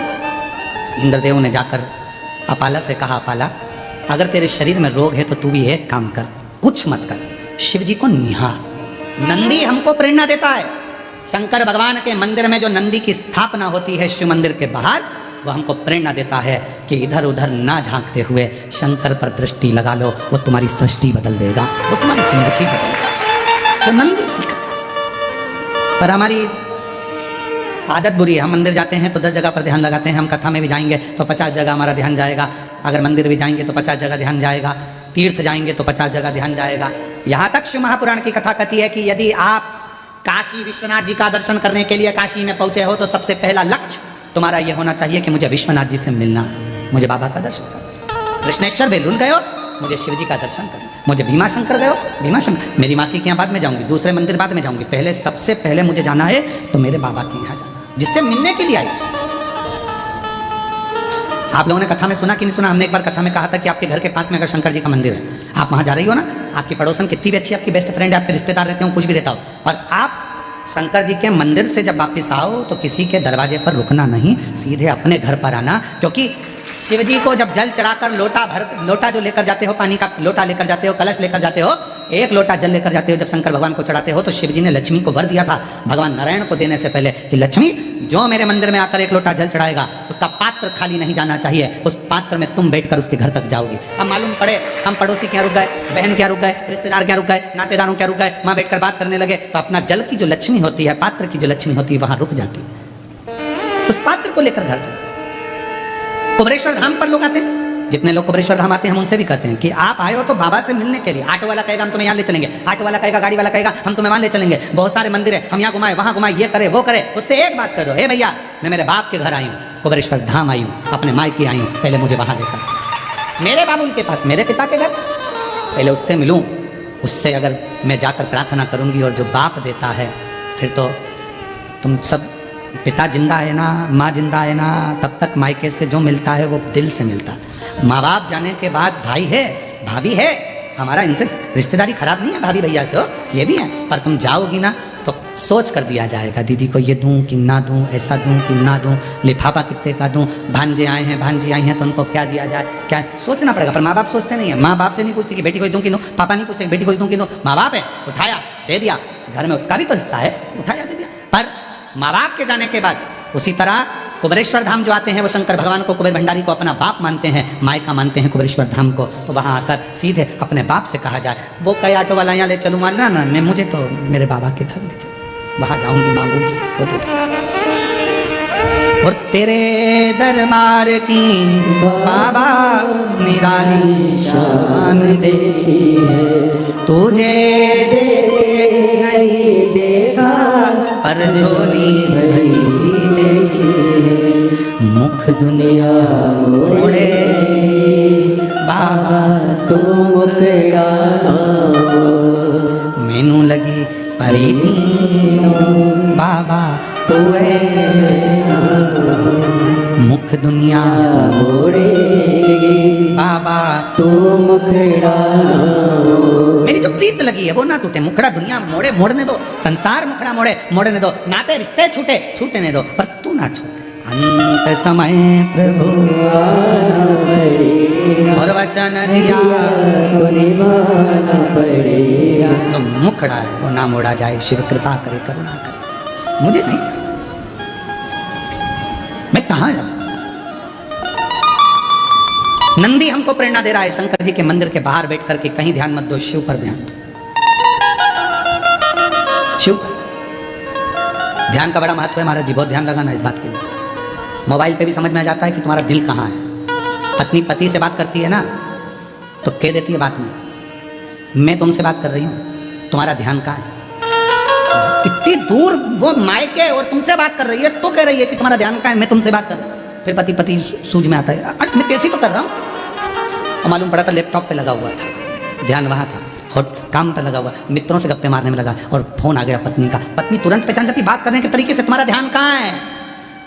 इंद्रदेव ने जाकर अपाला से कहा, अपाला अगर तेरे शरीर में रोग है तो तू भी एक काम कर, कुछ मत कर, शिव जी को निहार। नंदी हमको प्रेरणा देता है। शंकर भगवान के मंदिर में जो नंदी की स्थापना होती है शिव मंदिर के बाहर, वो हमको प्रेरणा देता है कि इधर उधर ना झांकते हुए शंकर पर दृष्टि लगा लो, वो तुम्हारी सृष्टि बदल देगा, वो तुम्हारी जिंदगी बदल देगा। तो नंदी सीखा। पर हमारी आदत बुरी है, हम मंदिर जाते हैं तो 10 जगह पर ध्यान लगाते हैं, हम कथा में भी जाएंगे तो 50 जगह हमारा ध्यान जाएगा, अगर मंदिर भी जाएंगे तो 50 जगह ध्यान जाएगा, तीर्थ जाएंगे तो 50 जगह ध्यान जाएगा। यहाँ तक शिव महापुराण की कथा कहती है कि यदि आप काशी विश्वनाथ जी का दर्शन करने के लिए काशी में पहुंचे हो तो सबसे पहला लक्ष्य तुम्हारा यह होना चाहिए कि मुझे विश्वनाथ जी से मिलना है, मुझे बाबा का दर्शन करना। कृष्णेश्वर बेलूल गए हो, मुझे शिव जी का दर्शन करना। मुझे भीमा शंकर गए हो, भीमा शंकर, मेरी मासी के यहाँ बाद में जाऊंगी, दूसरे मंदिर बाद में जाऊंगी, पहले सबसे पहले मुझे जाना है तो मेरे बाबा के यहाँ जाना, जिससे मिलने के लिए आई। आप लोगों ने कथा में सुना कि नहीं सुना? हमने एक बार कथा में कहा था कि आपके घर के पास में अगर शंकर जी का मंदिर है, आप वहां जा रही हो ना, आपकी पड़ोसन कितनी भी अच्छी, आपकी बेस्ट फ्रेंड है, आपके रिश्तेदार रहते हो, कुछ भी रहता हो, और आप शंकर जी के मंदिर से जब वापस आओ तो किसी के दरवाजे पर रुकना नहीं, सीधे अपने घर पर आना। क्योंकि शिव जी को जब जल चढ़ाकर लोटा जो लेकर जाते हो, पानी का लोटा लेकर जाते हो, कलश लेकर जाते हो, एक लोटा जल लेकर जाते हो, जब शंकर भगवान को चढ़ाते हो तो शिव जी ने लक्ष्मी को वर दिया था भगवान नारायण को देने से पहले कि लक्ष्मी जो मेरे मंदिर में आकर एक लोटा जल चढ़ाएगा उसका पात्र खाली नहीं जाना चाहिए, उस पात्र में तुम बैठकर उसके घर तक जाओगी। अब मालूम पड़े हम पड़ोसी क्या रुक गए, बहन क्या रुक गए, रिश्तेदार क्या रुक गए, नातेदारों क्या रुक गए, वहां बैठकर बात करने लगे, तो अपना जल की जो लक्ष्मी होती है, पात्र की जो लक्ष्मी होती है, वहां रुक जाती है, उस पात्र को लेकर घर तक। कुबरेश्वर धाम पर लोग आते हैं, जितने लोग कुबरेश्वर धाम आते हैं हम उनसे भी कहते हैं कि आप आए हो तो बाबा से मिलने के लिए। ऑटो वाला कहेगा हम तुम्हें यहाँ ले चलेंगे, ऑटो वाला कहेगा, गाड़ी वाला कहेगा हम तुम्हें वहां ले चलेंगे, बहुत सारे मंदिर है, हम यहाँ घुमाए वहां घुमाए, ये करे वो करे। उससे एक बात कर दो, हे भैया मैं मेरे बाप के घर आई हूँ, कुबरेश्वर धाम आई हूँ, अपने मायके आई हूँ, पहले मुझे वहां लेकर, मेरे बाबुल के पास, मेरे पिता के घर, पहले उससे मिलूं। उससे अगर मैं जाकर प्रार्थना करूंगी और जो बाप देता है, फिर तो तुम सब, पिता जिंदा है ना, माँ जिंदा है ना, तब तक मायके से जो मिलता है वो दिल से मिलता है। माँ बाप जाने के बाद भाई है, भाभी है, हमारा इनसे रिश्तेदारी खराब नहीं है, भाभी भैया से हो, ये भी है, पर तुम जाओगी ना तो सोच कर दिया जाएगा, दीदी को ये दूं कि ना दूं, ऐसा दूं कि ना दूं, लिफाफा कितने का दूं, भांजे आए हैं भांजी आई हैं तो उनको क्या दिया जाए, क्या सोचना पड़ेगा। पर माँ बाप सोचते नहीं है, माँ बाप से नहीं पूछती कि बेटी को दूं कि दूं, पापा नहीं पूछते बेटी को दूं कि दूं, माँ बाप है, उठाया दे दिया, घर में उसका भी तो हिस्सा है, उठाया दे दिया। पर माँ बाप के जाने के बाद उसी तरह कुबरेश्वर धाम जो आते हैं वो शंकर भगवान को, कुबेर भंडारी को अपना बाप मानते हैं, मायका मानते हैं कुबरेश्वर धाम को, तो वहां आकर सीधे अपने बाप से कहा जाए, वो कई ऑटो वाला यहाँ ले चलूँ ना, मैं मुझे तो मेरे बाबा के घर ले चलो, वहां जाऊंगी मांगूंगी वो दे देगा। और तेरे दरबार की बाबा निराली शान देखी है। तुझे नहीं देखा पर झोली भरी देखी है। मुख दुनिया मोड़े बाबा तू मुखड़ा मैनू लगी परी बाबा तू मुख दुनिया मोड़े बाबा तू मुखड़ा। मेरी जो प्रीत लगी है वो ना टूटे। मुखड़ा दुनिया मोड़े मोड़ने दो, संसार मुखड़ा मोड़े मोड़ने दो, नाते रिश्ते छूटे छूटने दो, पर तू ना छूटे। अंत समय प्रभु और वचन दिया तो निभाना पड़ेगा। तो मुखड़ा है वो ना मोड़ा जाए। शिव कृपा करे करुणा करे। मुझे नहीं था, मैं कहां जाऊं। नंदी हमको प्रेरणा दे रहा है शंकर जी के मंदिर के बाहर बैठ करके कहीं ध्यान मत दो, शिव पर ध्यान दो। शिव पर ध्यान का बड़ा महत्व है महाराज जी, बहुत ध्यान लगाना इस बात के लिए। मोबाइल पे भी समझ में आ जाता है कि तुम्हारा दिल कहाँ है। पत्नी पति से बात करती है ना तो कह देती है बात में, मैं तुमसे बात कर रही हूँ, तुम्हारा ध्यान कहाँ है। इतनी दूर वो मायके और तुमसे बात कर रही है तो कह रही है कि तुम्हारा ध्यान कहाँ है, मैं तुमसे बात कर रहा हूँ। फिर पति पति सूझ में आता है, मैं कैसी तो कर रहा हूँ। और मालूम पड़ा था लैपटॉप पे लगा हुआ था, ध्यान वहाँ था, और काम पर लगा हुआ, मित्रों से गप्पे मारने में लगा, और फोन आ गया पत्नी का। पत्नी तुरंत पहचान जाती बात करने के तरीके से तुम्हारा ध्यान कहाँ है।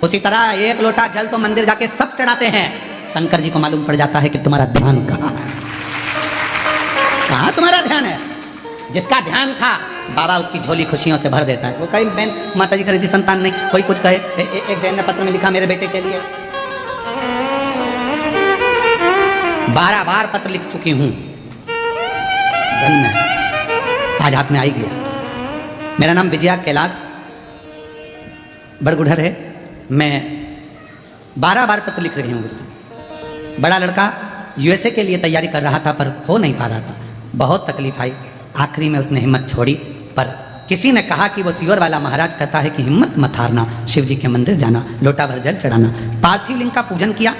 उसी तरह एक लोटा जल तो मंदिर जाके सब चढ़ाते हैं, शंकर जी को मालूम पड़ जाता है कि तुम्हारा ध्यान कहाँ है, कहाँ तुम्हारा ध्यान है। जिसका ध्यान था बाबा उसकी झोली खुशियों से भर देता है। वो कहीं बहन माता जी करी थी संतान नहीं, कोई कुछ कहे। एक बहन ने पत्र में लिखा मेरे बेटे के लिए 12 बार पत्र लिख चुकी हूं, धन्य है, आज हाथ में आई गया। मेरा नाम विजया कैलाश बड़गुढ़र है, मैं 12 बार पत्र लिख रही हूँ गुरुजी। बड़ा लड़का यूएसए के लिए तैयारी कर रहा था पर हो नहीं पा रहा था, बहुत तकलीफ आई। आखिरी में उसने हिम्मत छोड़ी, पर किसी ने कहा कि वो सियोर वाला महाराज कहता है कि हिम्मत मत हारना, शिव जी के मंदिर जाना, लोटा भर जल चढ़ाना। पार्थिव लिंग का पूजन किया,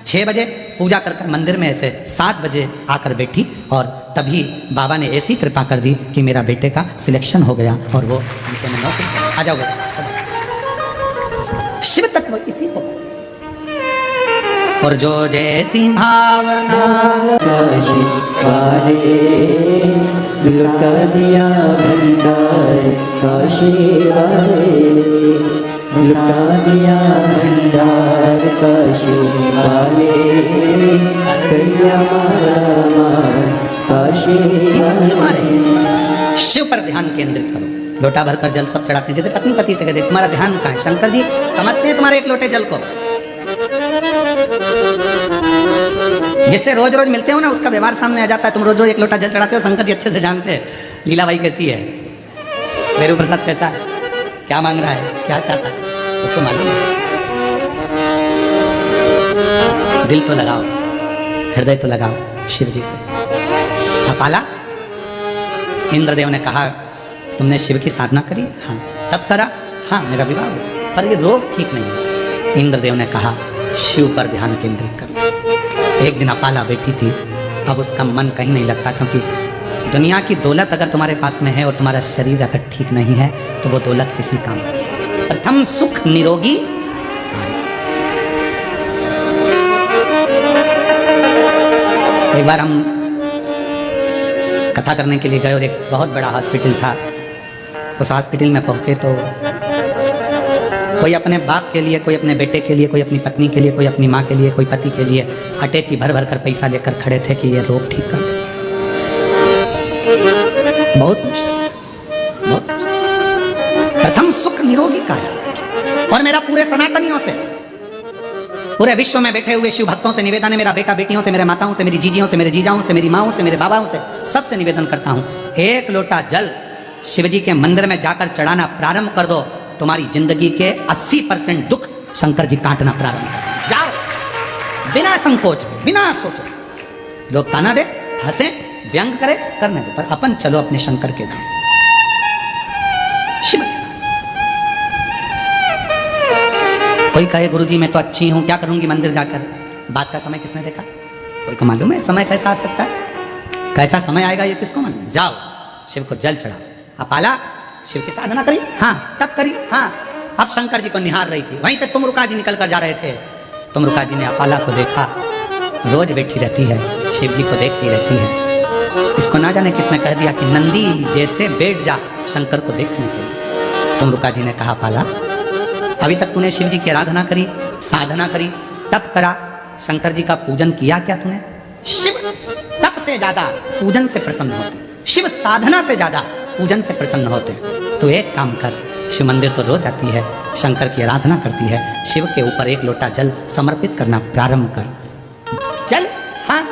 6 बजे पूजा कर मंदिर में ऐसे 7 बजे आकर बैठी, और तभी बाबा ने ऐसी कृपा कर दी कि मेरा बेटे का सिलेक्शन हो गया और वो में नौकरी। आ जाओ बेटा। शिव तत्व इसी को, और जो जैसी भावना काशी वाले लुटा दिया भंडार, काशी वाले लुटा दिया भंडार, काशी वाले करिया मार, काशी वाले। शिव पर ध्यान केंद्रित करो, लोटा भरकर जल सब चढ़ाते हैं। जैसे पत्नी पति से कहते तुम्हारा ध्यान कहाँ है, शंकर जी समझते हैं तुम्हारे एक लोटे जल को। जिससे रोज रोज मिलते हो ना उसका व्यवहार सामने आ जाता है। तुम रोज रोज एक लोटा जल चढ़ाते हो, शंकर जी अच्छे से जानते हैं लीला भाई कैसी है, मेरू प्रसाद कैसा है, क्या मांग रहा है, क्या चाहता है, उसको मालूम है। दिल तो लगाओ, हृदय तो लगाओ शिव जी से। पाला इंद्रदेव ने कहा तुमने शिव की साधना करी? हाँ। तब करा? हाँ, मेरा विवाह हुआ, पर ये रोग ठीक नहीं है। इंद्रदेव ने कहा शिव पर ध्यान केंद्रित कर। एक दिन अपाला बैठी थी, अब उसका मन कहीं नहीं लगता, क्योंकि दुनिया की दौलत अगर तुम्हारे पास में है और तुम्हारा शरीर अगर ठीक नहीं है तो वो दौलत किसी काम की। प्रथम सुख निरोगी काया। एक बार हम कथा करने के लिए गए और एक बहुत बड़ा हॉस्पिटल था। उस हॉस्पिटल में पहुंचे तो कोई अपने बाप के लिए, कोई अपने बेटे के लिए, कोई अपनी पत्नी के लिए, कोई अपनी माँ के लिए, कोई पति के लिए अटैची भर भर कर पैसा लेकर खड़े थे कि ये रोग ठीक कर दे। बहुत बहुत प्रथम सुख निरोगी काया। और मेरा पूरे सनातनियों से, पूरे विश्व में बैठे हुए शिव भक्तों से निवेदन है, मेरा बेटा बेटियों से, मेरे माताओं से, मेरी जीजियों से, मेरे जीजाओं से, मेरी माओं से, मेरे बाबाओं से, सबसे निवेदन करता हूं, एक लोटा जल शिवजी के मंदिर में जाकर चढ़ाना प्रारंभ कर दो। तुम्हारी जिंदगी के 80% दुख शंकर जी काटना प्रारंभ कर जाओ, बिना संकोच, बिना सोचे। लोग ताना दे, हंसे, व्यंग करे, करने दो, पर अपन चलो अपने शंकर के धाम, शिव के धाम। कोई कहे गुरुजी मैं तो अच्छी हूँ, क्या करूंगी मंदिर जाकर। बात का समय किसने देखा? कोई को मालूम है समय कैसा आ सकता है? कैसा समय आएगा ये किसको मालूम। जाओ शिव को जल चढ़ाओ। अपाला शिव की साधना करी, हाँ तब करी, हाँ। अब शंकर जी को निहार रही थी, वहीं से तुमरुका जी निकल कर जा रहे थे। तुमरुका जी ने अपाला को देखा, रोज बैठी रहती है, शिव जी को देखती रहती है। इसको ना जाने किसने कह दिया कि नंदी जैसे बैठ जा शंकर को देखने के लिए। तुमरुका जी ने कहा अपाला अभी तक तूने शिव जी की आराधना करी, साधना करी, तप करा, शंकर जी का पूजन किया क्या तूने? शिव तप से ज्यादा पूजन से प्रसन्न होते, शिव साधना से ज्यादा पूजन से प्रसन्न होते। तो एक काम कर, शिव मंदिर तो रोज आती है, शंकर की आराधना करती है, शिव के ऊपर एक लोटा जल समर्पित करना प्रारंभ कर। जल, हाँ।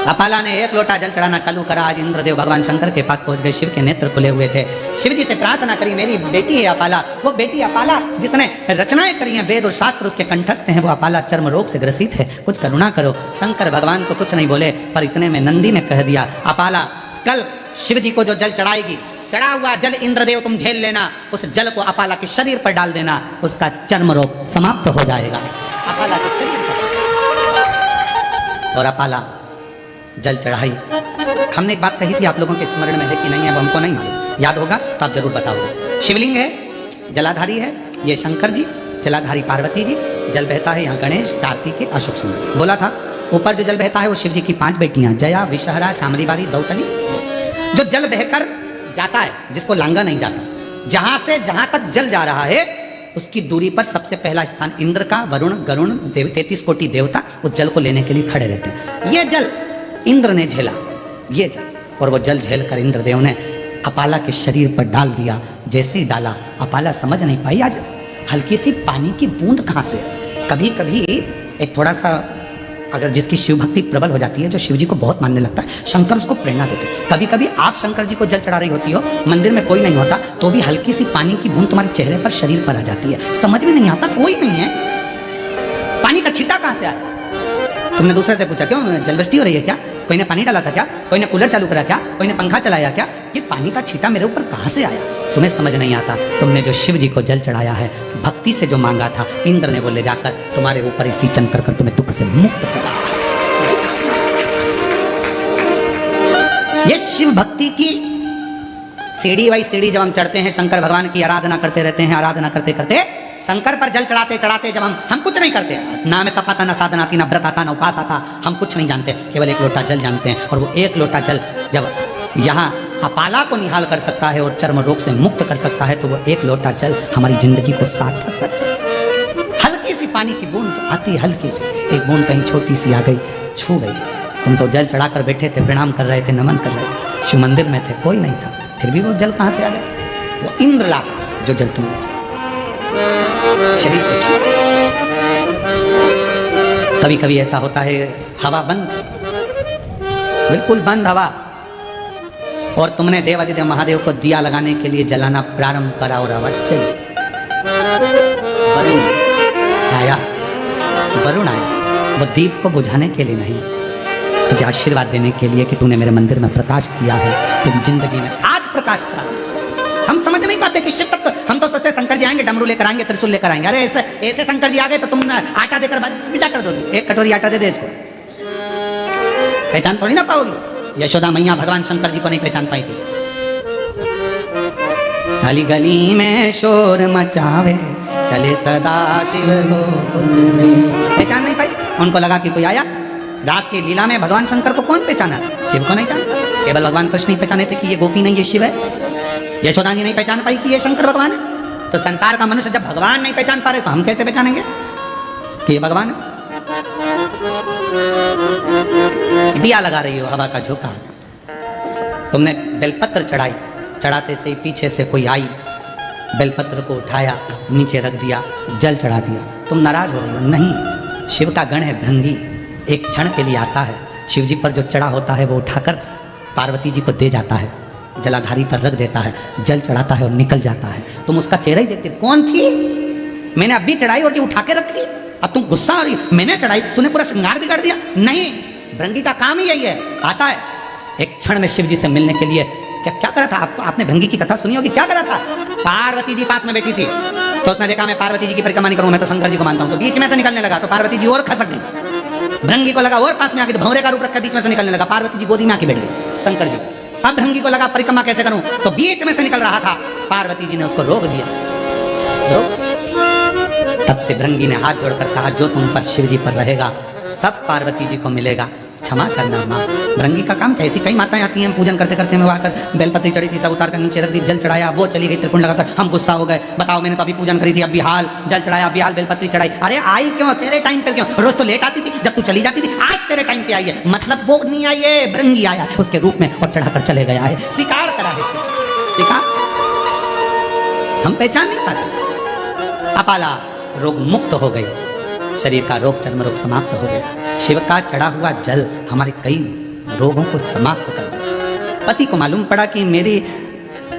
अपाला ने एक लोटा जल चढ़ाना चालू करा। आज इंद्रदेव भगवान शंकर के पास पहुंच गए, शिव के नेत्र खुले हुए थे। शिव जी से प्रार्थना करी, मेरी बेटी है अपाला, वो बेटी अपाला जिसने रचनाएं करी हैं, वेद और शास्त्र उसके कंठस्थ हैं, वो अपाला चर्म रोग से ग्रसित है, कुछ करुणा करो। शंकर भगवान तो कुछ नहीं बोले, पर इतने में नंदी ने कह दिया अपाला कल शिव जी को जो जल चढ़ाएगी, चढ़ा हुआ जल इंद्रदेव तुम झेल लेना, उस जल को अपाला के शरीर पर डाल देना, उसका चर्म रोग समाप्त हो जाएगा। अपाला के शरीर पर, और अपाला जल चढ़ाई। हमने एक बात कही थी, आप लोगों के स्मरण में है कि नहीं है वो हमको नहीं मालूम, याद होगा तो आप जरूर बताओगे। शिवलिंग है, जलाधारी है, ये शंकर जी, जलाधारी पार्वती जी, जल बहता है यहाँ गणेश, कार्तिकेय, अशोक सुंदर। बोला था ऊपर जो जल बहता है वो शिव जी की 5 बेटियां, जया, विषहरा, शामरीवारी, दौतली। जो जल बहकर जाता है, जिसको लांगा नहीं जाता, जहां से जहां तक जल जा रहा है उसकी दूरी पर सबसे पहला स्थान इंद्र का, वरुण, गरुण, 33 कोटि देवता उस जल को लेने के लिए खड़े रहते हैं। ये जल इंद्र ने झेला, ये जल, और वो जल झेल कर इंद्रदेव ने अपाला के शरीर पर डाल दिया। जैसे ही डाला, अपाला समझ नहीं पाई आज हल्की सी पानी की बूंद कहाँ से। कभी कभी एक थोड़ा सा अगर जिसकी शिव भक्ति प्रबल हो जाती है, जो शिव जी को बहुत मानने लगता है, शंकर उसको प्रेरणा देते। कभी कभी आप शंकर जी को जल चढ़ा रही होती हो, मंदिर में कोई नहीं होता, तो भी हल्की सी पानी की बूंद तुम्हारे चेहरे पर, शरीर पर आ जाती है, समझ में नहीं आता कोई नहीं है, पानी का छिट्टा कहाँ से आया। तुमने दूसरे से पूछा क्यों जलवृष्टि हो रही है क्या, कोई ने पानी डाला था क्या, कोई ने कूलर चालू करा क्या, कोई ने पंखा चलाया क्या, ये पानी का छींटा मेरे ऊपर कहाँ से आया। तुम्हें समझ नहीं आता। तुमने जो शिव जी को जल चढ़ाया है, भक्ति से जो मांगा था, इंद्र ने बोले जाकर तुम्हारे ऊपर इसी सिंचन कर तुम्हें दुख से मुक्त करा। ये शिव भक्ति की सीढ़ी बाई सीढ़ी जब हम चढ़ते हैं, शंकर भगवान की आराधना करते रहते हैं, आराधना करते करते शंकर पर जल चढ़ाते चढ़ाते जब हम कुछ नहीं करते, ना में तप आता, ना साधना आती, ना व्रत आता, ना उपास आता, हम कुछ नहीं जानते, केवल एक लोटा जल जानते हैं। और वो एक लोटा जल जब यहाँ अपाला को निहाल कर सकता है और चर्म रोग से मुक्त कर सकता है, तो वो एक लोटा जल हमारी जिंदगी को सार्थक कर सकता है। हल्की सी पानी की बूंद आती, हल्की सी एक बूंद कहीं छोटी सी आ गई, छू गई। तुम तो जल चढ़ाकर बैठे थे, प्रणाम कर रहे थे, नमन कर रहे थे, शिव मंदिर में थे, कोई नहीं था, फिर भी वो जल कहाँ से आ गया? वो इंद्र लाकर जो जल तुमने शरीर को छू। कभी कभी ऐसा होता है, हवा बंद, बिल्कुल बंद हवा, और तुमने देवादिदेव महादेव को दिया लगाने के लिए जलाना प्रारंभ करा और आवाज चली। वरुण आया, वो दीप को बुझाने के लिए नहीं, तुझे आशीर्वाद देने के लिए कि तूने मेरे मंदिर में प्रकाश किया है, तेरी जिंदगी में आज प्रकाश करा। हम समझ नहीं पाते कि शिव तत्व, हम तो सोचते शंकर जी आएंगे, डमरू लेकर आएंगे, त्रिशूल लेकर आएंगे। अरे ऐसे शंकर जी आ गए तो तुम आटा देकर विदा कर दोगे, एक कटोरी आटा दे दे इसको, पहचान थोड़ी ना पाओगी। यशोदा मैया भगवान शंकर जी को नहीं पहचान पाई थी। गली गली में शोर मचावे चले सदा शिव गोकुल में, पहचान नहीं पाई। उनको लगा कि कोई आया। रास की लीला में भगवान शंकर को कौन पहचाना? शिव को नहीं जाना, केवल भगवान कृष्ण ही पहचाने थे कि ये गोपी नहीं, ये शिव है। यशोदा जी नहीं पहचान पाई कि ये शंकर भगवान है। तो संसार का मनुष्य जब भगवान नहीं पहचान पा रहे तो हम कैसे पहचानेंगे कि ये भगवान है? दिया लगा रही हो, हवा का झोंका, तुमने बेलपत्र चढ़ाई, चढ़ाते से पीछे से कोई आई, बेलपत्र को उठाया, नीचे रख दिया, जल चढ़ा दिया, तुम नाराज हो रही हो? नहीं, शिव का गण है भृंगी, एक क्षण के लिए आता है, शिव जी पर जो चढ़ा होता है वो उठाकर पार्वती जी को दे जाता है, जलाधारी पर रख देता है, जल चढ़ाता है और निकल जाता है। तुम उसका चेहरा ही देखते, कौन थी? मैंने अभी चढ़ाई और उठा के रख दी, अब तुम गुस्सा हो रही, मैंने चढ़ाई, तूने पूरा श्रृंगार बिगाड़ दिया। नहीं, भृंगी का काम ही यही है, आता है एक क्षण में शिव जी से मिलने के लिए। क्या करा था? आपको आपने भृंगी की कथा सुनी होगी, क्या करा था? पार्वती जी पास में बैठी थी, तो उसने देखा मैं पार्वती जी की परिक्रमा नहीं करूँ, मैं तो शंकर जी को मानता हूँ, तो बीच में से निकलने लगा। तो पार्वती जी और खसक गई। भृंगी को लगा और पास में आके, तो भंवरे का रूप रखकर बीच में से निकलने लगा। पार्वती जी गोदी में आके बैठ गई शंकर जी। अब भृंगी को लगा परिक्रमा कैसे करूं, तो बीच में से निकल रहा था। पार्वती जी ने उसको रोक दिया। तब से भृंगी ने हाथ जोड़कर कहा, जो तुम पर शिव जी पर रहेगा सब पार्वती जी को मिलेगा, क्षमा करना माँ। भृंगी का काम कैसी कई माताएं आती हैं, पूजन करते करते में आकर बेलपत्री चढ़ी थी, सब उतार कर नीचे रख दी, जल चढ़ाया, वो चली गई त्रिकुंड लगाकर। हम गुस्सा हो गए, बताओ मैंने तो अभी पूजन करी थी, अब बिहाल जल चढ़ाया, बिहाल बेलपत्री चढ़ाई। अरे आई क्यों, तेरे टाइम पे क्यों? रोज तो लेट आती थी जब तू चली जाती थी, आज तेरे टाइम पे आई है। मतलब वो नहीं आई है, भृंगी आया उसके रूप में और चढ़ाकर चले गया है। स्वीकार करा है, स्वीकार। हम पहचान नहीं पाते। अपाला रोग मुक्त हो गई, शरीर का रोग चर्म रोग समाप्त हो गया। शिव का चढ़ा हुआ जल हमारे कई रोगों को समाप्त कर दिया। पति को मालूम पड़ा कि मेरी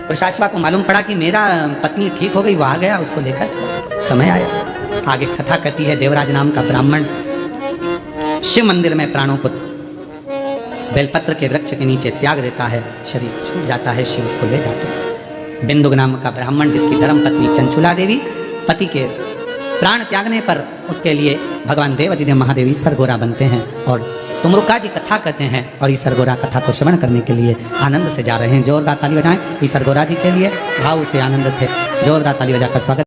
प्रशासवा को मालूम पड़ा कि मेरा पत्नी ठीक हो गई, वो आ गया, उसको लेकर चला। समय आया। आगे कथा कहती है, देवराज नाम का ब्राह्मण शिव मंदिर में प्राणों को बेलपत्र के वृक्ष के नीचे त्याग देता है, शरीर छूट जाता है, शिव उसको ले जाते हैं। बिंदुक नाम का ब्राह्मण, जिसकी धर्म पत्नी चंचुला देवी, पति के प्राण त्यागने पर उसके लिए भगवान देवाधिदेव महादेव ईश्वर गोरा बनते हैं और तुमरुका जी कथा कहते हैं। और ईश्वर गोरा कथा को श्रवण करने के लिए आनंद से जा रहे हैं। जोरदार ताली बजाएं ईश्वर गोरा जी के लिए, भाव से आनंद से जोरदार ताली बजाकर स्वागत